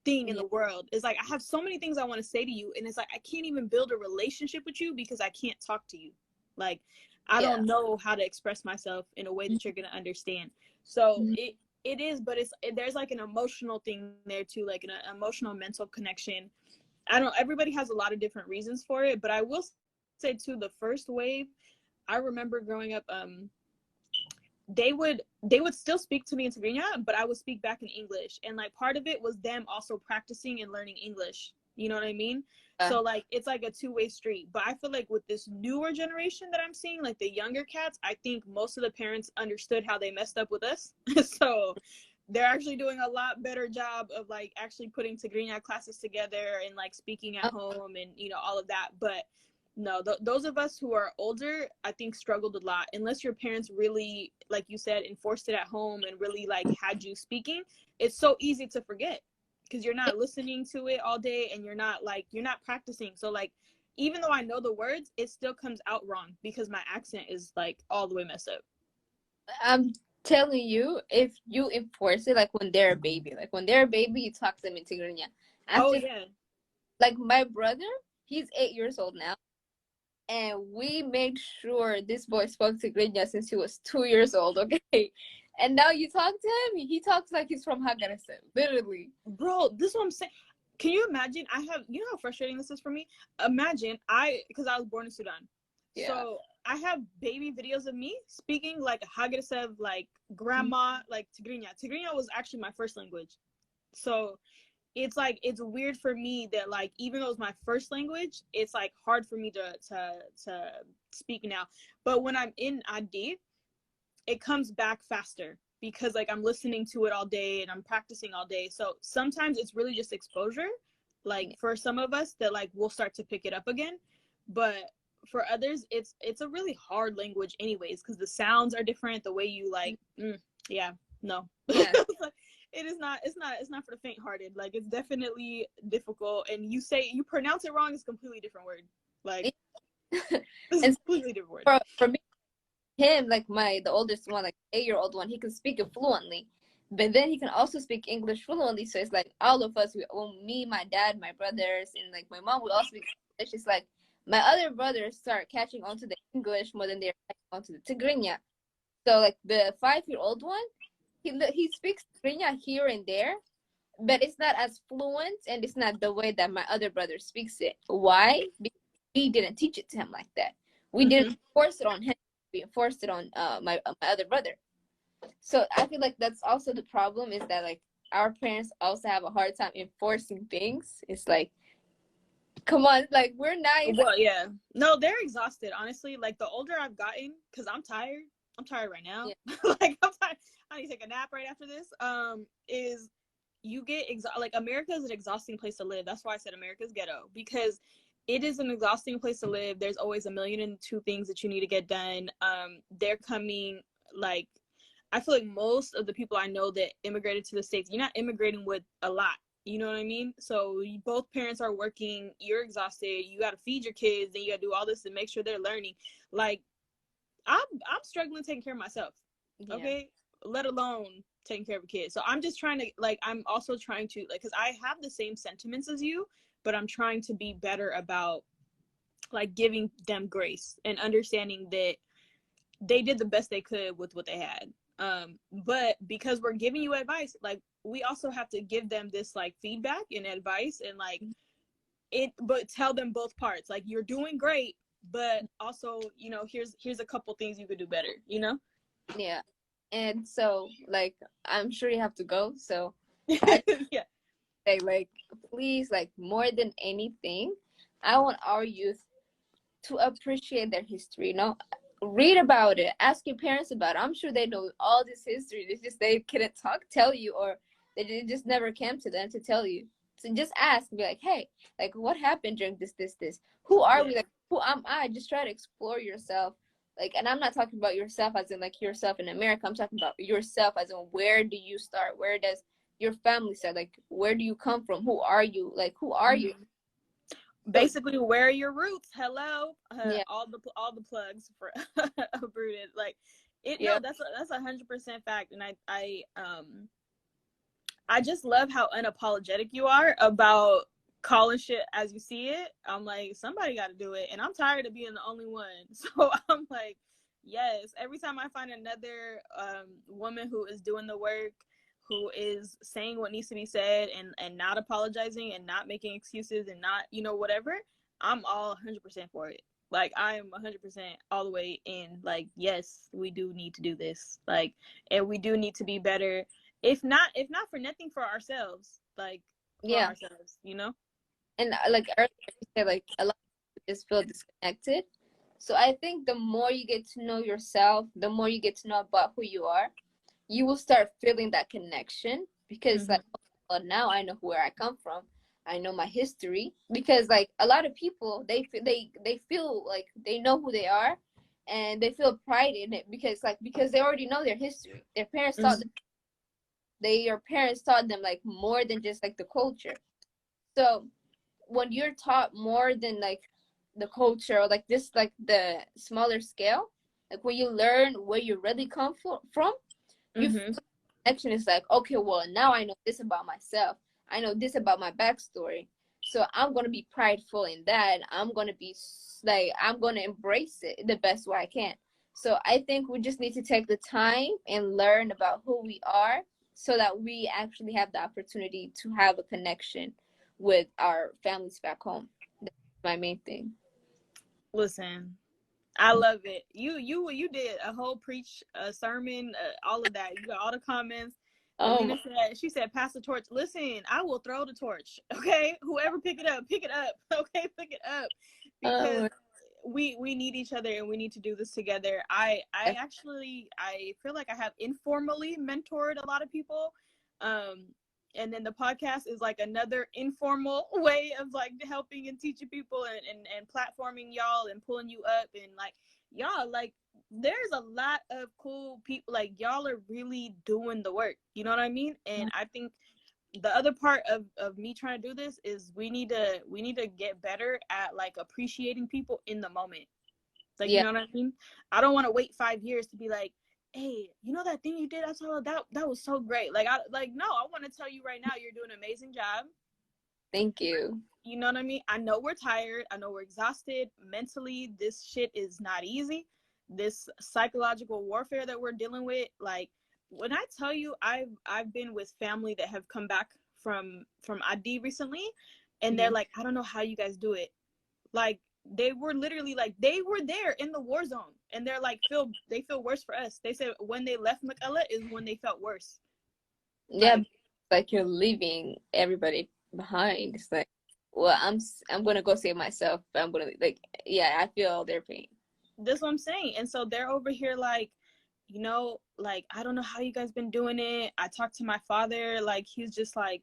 thing in the world. It's like, I have so many things I want to say to you, and it's like, I can't even build a relationship with you because I can't talk to you. Like, I don't know how to express myself in a way that you're going to understand. So it is, but there's like an emotional thing there too, like an emotional mental connection. I don't, everybody has a lot of different reasons for it, but I will say too, the first wave, I remember growing up, they would still speak to me in Tigrinya, but I would speak back in English. And like part of it was them also practicing and learning English. You know what I mean? So like it's like a two-way street. But I feel like with this newer generation that I'm seeing, like the younger cats, I think most of the parents understood how they messed up with us. So they're actually doing a lot better job of like actually putting Tigrinya classes together and like speaking at home and you know all of that. But no, those of us who are older, I think struggled a lot. Unless your parents really, like you said, enforced it at home and really like had you speaking, it's so easy to forget because you're not listening to it all day and you're not practicing. So like, even though I know the words, it still comes out wrong because my accent is like all the way messed up. I'm telling you, if you enforce it, like when they're a baby, you talk to them in Tigrinya. Yeah. Like my brother, he's 8 years old now. And we made sure this boy spoke Tigrinya since he was 2 years old, okay? And now you talk to him, he talks like he's from Hagareset, literally. Bro, this is what I'm saying. Can you imagine? You know how frustrating this is for me? Imagine, because I was born in Sudan. Yeah. So I have baby videos of me speaking like Hagareset, like grandma, like Tigrinya. Tigrinya was actually my first language. So it's like it's weird for me that like even though it's my first language, it's like hard for me to speak now. But when I'm in Adi, it comes back faster because like I'm listening to it all day and I'm practicing all day. So sometimes it's really just exposure. Like for some of us that like we'll start to pick it up again, but for others it's a really hard language anyways because the sounds are different. The way you like, yeah. It's not for the faint-hearted. Like it's definitely difficult, and you pronounce it wrong, it's a completely different word. Like it's a completely different word. For me, him, like the oldest one, like 8-year-old one, he can speak it fluently, but then he can also speak English fluently. So it's like all of us, me, my dad, my brothers, and like my mom, we all speak English. It's like my other brothers start catching on to the English more than they're catching on to the Tigrinya. So like the 5-year-old one, he speaks Tigrinya here and there, but it's not as fluent and it's not the way that my other brother speaks it. Why? Because we didn't teach it to him like that. We didn't force it on him. We enforced it on my other brother. So I feel like that's also the problem, is that like our parents also have a hard time enforcing things. It's like, come on, like we're nice. Well, yeah. No, they're exhausted, honestly. Like the older I've gotten, because I'm tired right now. Yeah. Like I'm tired. I need to take a nap right after this. Is you get like America is an exhausting place to live. That's why I said America's ghetto, because it is an exhausting place to live. There's always 1,000,002 things that you need to get done. They're coming, like, I feel like most of the people I know that immigrated to the States, you're not immigrating with a lot. You know what I mean? So both parents are working, you're exhausted, you got to feed your kids, and you got to do all this to make sure they're learning. Like, I'm struggling taking care of myself. Yeah. Okay? Let alone taking care of a kid. So I'm just trying to, like, I'm also trying to, like, because I have the same sentiments as you, but I'm trying to be better about like giving them grace and understanding that they did the best they could with what they had. But because we're giving you advice, like we also have to give them this like feedback and advice and like but tell them both parts. Like, you're doing great, but also, you know, here's a couple things you could do better, you know? Yeah. And so like I'm sure you have to go. So yeah. Like please, like more than anything, I want our youth to appreciate their history, you know? Read about it, ask your parents about it. I'm sure they know all this history. It's just they couldn't tell you, or they just never came to them to tell you. So just ask, be like, hey, like what happened during this? Who are we? Like, who am I? Just try to explore yourself. Like, and I'm not talking about yourself as in like yourself in America. I'm talking about yourself as in where do you start? Where does your family start? Like, where do you come from? Who are you? Like, who are you? Basically, where are your roots? Hello. All the plugs for Uprooted. Like it. Yeah. No, that's 100% fact. And I just love how unapologetic you are about calling shit as you see it. I'm like, somebody got to do it, and I'm tired of being the only one. So I'm like, yes. Every time I find another woman who is doing the work, who is saying what needs to be said and not apologizing and not making excuses and not, you know, whatever, I'm all 100% for it. Like, I am 100% all the way in. Like, yes, we do need to do this. Like, and we do need to be better. If not for nothing, for ourselves. Like, for Yeah. ourselves, you know? And like earlier you said, like a lot of people just feel disconnected. So I think the more you get to know yourself, the more you get to know about who you are, you will start feeling that connection, because like, well, now I know where I come from. I know my history, because like a lot of people, they feel like they know who they are, and they feel pride in it, because they already know their history. Their parents taught them, your parents taught them like more than just like the culture. So when you're taught more than like the culture, or like this, like the smaller scale, like when you learn where you really come from, you connection is like, okay, well, now I know this about myself. I know this about my backstory. So I'm going to be prideful in that. I'm going to be like, I'm going to embrace it the best way I can. So I think we just need to take the time and learn about who we are, so that we actually have the opportunity to have a connection with our families back home. That's my main thing. Listen, I love it. You did a whole preach, a sermon, all of that. You got all the comments. Alina said, she said, pass the torch. Listen, I will throw the torch. Okay, whoever pick it up. Okay, pick it up, because we need each other, and we need to do this together. I actually, I feel like I have informally mentored a lot of people, and then the podcast is like another informal way of like helping and teaching people, and platforming y'all and pulling you up, and like, y'all, like, there's a lot of cool people. Like, y'all are really doing the work, you know what I mean? And I think the other part of me trying to do this is we need to get better at like appreciating people in the moment. Like, you know what I mean? I don't want to wait 5 years to be like, hey, you know that thing you did? I saw that was so great. Like, no, I want to tell you right now, you're doing an amazing job. Thank you. You know what I mean? I know we're tired. I know we're exhausted mentally. This shit is not easy. This psychological warfare that we're dealing with, like, when I tell you, I've been with family that have come back from ID recently, and they're like, I don't know how you guys do it. Like, they were literally like, they were there in the war zone, and they're like, they feel worse for us. They said when they left Makala is when they felt worse. Yeah, like you're leaving everybody behind. It's like, well, I'm gonna go save myself, but I'm gonna, like, yeah, I feel their pain. That's what I'm saying. And so they're over here like, you know, like, I don't know how you guys been doing it. I talked to my father, like, he's just like,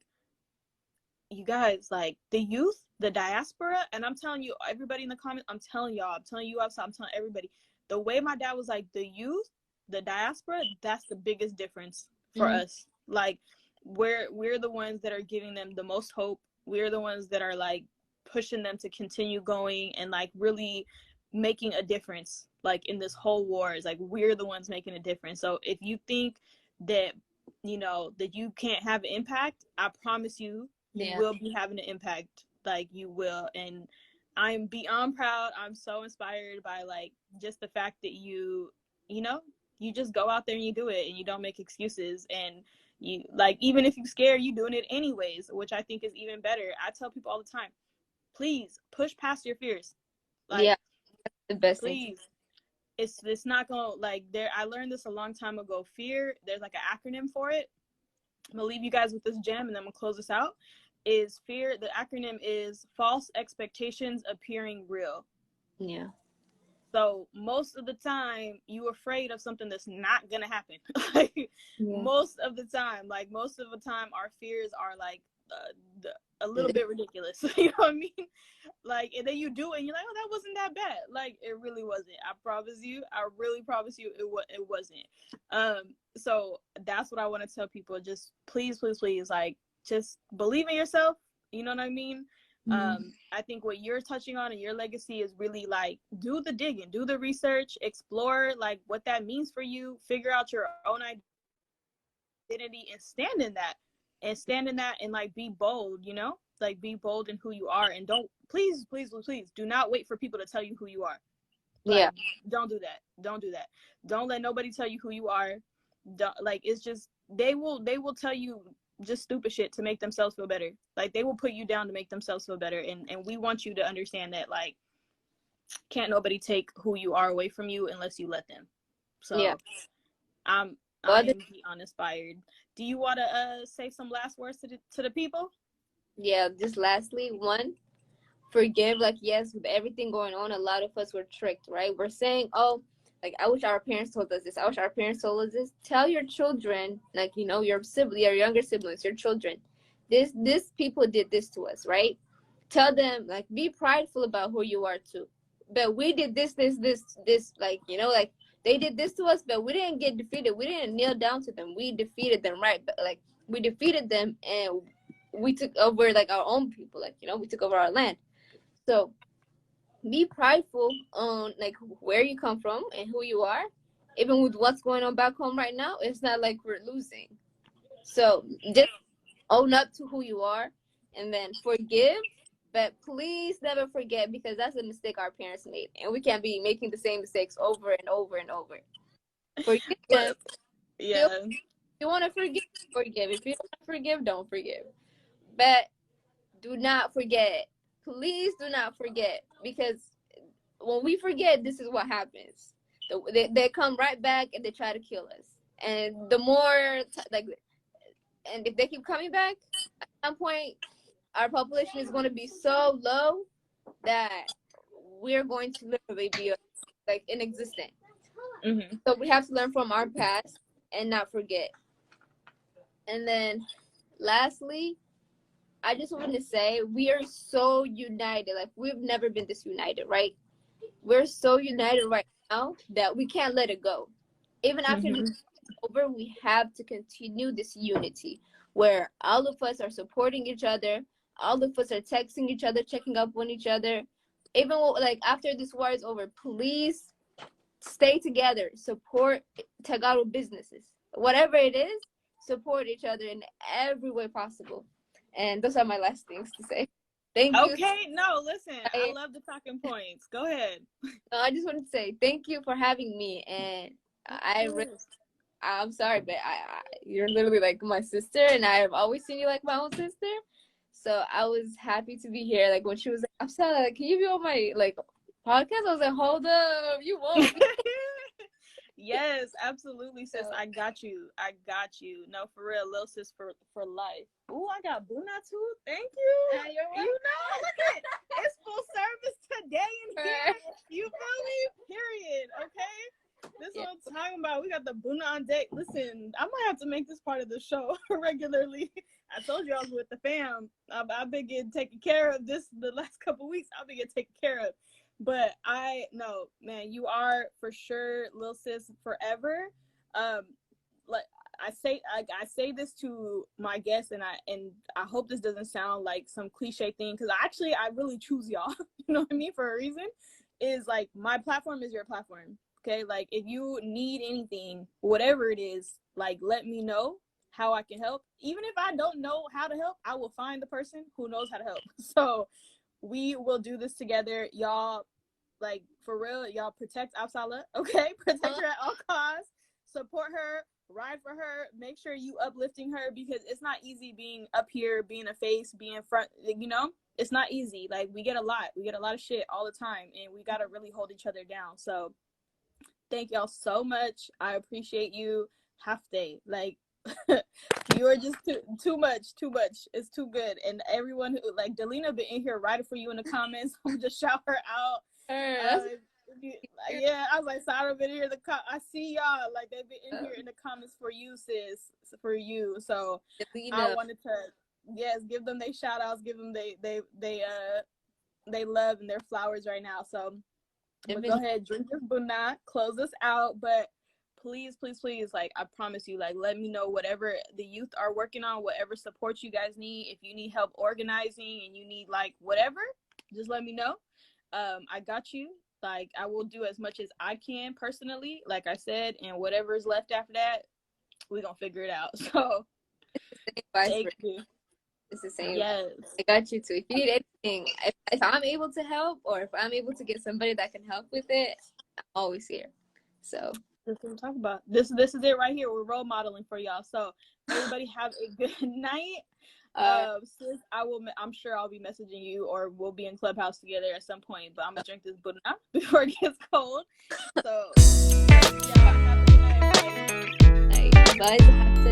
you guys, like, the youth, the diaspora, and I'm telling you, everybody in the comments, I'm telling y'all, I'm telling you outside, I'm telling everybody, the way my dad was like, the youth, the diaspora, that's the biggest difference for us. Like, we're the ones that are giving them the most hope. We're the ones that are like pushing them to continue going, and like really making a difference, like, in this whole war. Is like, we're the ones making a difference. So if you think that, you know, that you can't have an impact, I promise you, you will be having an impact. Like, you will. And I'm beyond proud. I'm so inspired by like just the fact that you know, you just go out there and you do it, and you don't make excuses, and you, like, even if you're scared, you doing it anyways, which I think is even better. I tell people all the time, please push past your fears. Like, that's the best please thing. It's not gonna, like, there, I learned this a long time ago. Fear, there's like an acronym for it. I'm gonna leave you guys with this gem, and then I'm gonna close this out. Is fear, the acronym is false expectations appearing real. Yeah. So most of the time, you're afraid of something that's not gonna happen. Like, most of the time, our fears are like a little bit ridiculous. You know what I mean? Like, and then you do it, and you're like, oh, that wasn't that bad. Like, it really wasn't. I promise you. I really promise you, it wasn't. So that's what I want to tell people. Just please, please, please, like, just believe in yourself. You know what I mean? I think what you're touching on in your legacy is really like, do the digging, do the research, explore like what that means for you, figure out your own identity, and stand in that, and like, be bold, you know, like, be bold in who you are, and don't, please, please, please, do not wait for people to tell you who you are. Like, don't do that. Don't let nobody tell you who you are. Don't, like, it's just, they will tell you just stupid shit to make themselves feel better. Like, they will put you down to make themselves feel better, and we want you to understand that, like, can't nobody take who you are away from you unless you let them. So Yeah. I am beyond inspired. Do you want to say some last words to the people? Yeah, just lastly, one, forgive. Like, yes, with everything going on, a lot of us were tricked, right? We're saying, oh, like, I wish our parents told us this. I wish our parents told us this. Tell your children, like, you know, your sibling, your younger siblings, your children, this people did this to us, right? Tell them, like, be prideful about who you are too. But we did this, like, you know, like, they did this to us, but we didn't get defeated. We didn't kneel down to them. We defeated them, right? But, like, we defeated them, and we took over, like, our own people. Like, you know, we took over our land. So be prideful on, like, where you come from and who you are. Even with what's going on back home right now, it's not like we're losing. So just own up to who you are, and then forgive. But please never forget, because that's a mistake our parents made, and we can't be making the same mistakes over and over and over. Forgive them. Yeah. If you want to forgive, forgive. If you don't forgive, don't forgive. But do not forget. Please do not forget, because when we forget, this is what happens. They come right back and they try to kill us. And the more, and if they keep coming back, at some point, our population is going to be so low that we're going to literally be, like, inexistent. Mm-hmm. So we have to learn from our past and not forget. And then lastly, I just want to say, we are so united. Like, we've never been this united, right? We're so united right now that we can't let it go. Even after this is over, we have to continue this unity where all of us are supporting each other. All of us are texting each other, checking up on each other. Even, like, after this war is over, please stay together. Support Tagalog businesses. Whatever it is, support each other in every way possible. And those are my last things to say. Thank you. Okay, no, listen, I love the talking points. Go ahead. No, I just wanted to say thank you for having me. And I'm sorry, but you're literally like my sister, and I've always seen you like my own sister. So I was happy to be here. Like, when she was like, Absala, can you be on my, like, podcast? I was like, hold up, you won't. Yes, absolutely, sis. I got you. No, for real, little sis for life. Oh, I got Buna too. Thank you. You know, look at it's full service today in here. You feel me? Period. Okay. This is what I'm talking about. We got the Buna on deck. Listen, I might have to make this part of the show regularly. I told you I was with the fam. I've been getting taken care of the last couple weeks. I've been getting taken care of. But no, man, you are for sure, Lil Sis, forever. Like I say this to my guests, and I hope this doesn't sound like some cliche thing, because I really choose y'all. You know what I mean? For a reason. Is like, my platform is your platform. Okay, like, if you need anything, whatever it is, like, let me know how I can help. Even if I don't know how to help, I will find the person who knows how to help. So we will do this together, y'all. Like, for real, y'all protect Absala, okay? Protect her at all costs. Support her, ride for her. Make sure you uplifting her, because it's not easy being up here, being a face, being in front. You know, it's not easy. Like, we get a lot of shit all the time, and we gotta really hold each other down. So, thank y'all so much. I appreciate you. Half day, like. You are just too much. It's too good. And everyone who, like, Delina been in here writing for you in the comments. I'm just shout her out. Yeah, I was like, Sarah been here. I see y'all. Like, they've been in here in the comments for you, sis. For you. So Delina. I wanted to, give them their shout outs. Give them they love and their flowers right now. So go ahead, drink your buna, close us out. But please, like, I promise you, like, let me know whatever the youth are working on, whatever support you guys need. If you need help organizing and you need, like, whatever, just let me know. I got you. Like, I will do as much as I can personally, like I said, and whatever is left after that, we're gonna figure it out. So thank you. It's the same. Yes, I got you too. If you need anything, if I'm able to help, or if I'm able to get somebody that can help with it, I'm always here. So that's what I'm talking about. This is it right here. We're role modeling for y'all. So everybody have a good night. Sis, I'm sure I'll be messaging you, or we'll be in Clubhouse together at some point. But I'm gonna drink this Buddha before it gets cold. So, yeah, have a good night, everybody. Like, bye.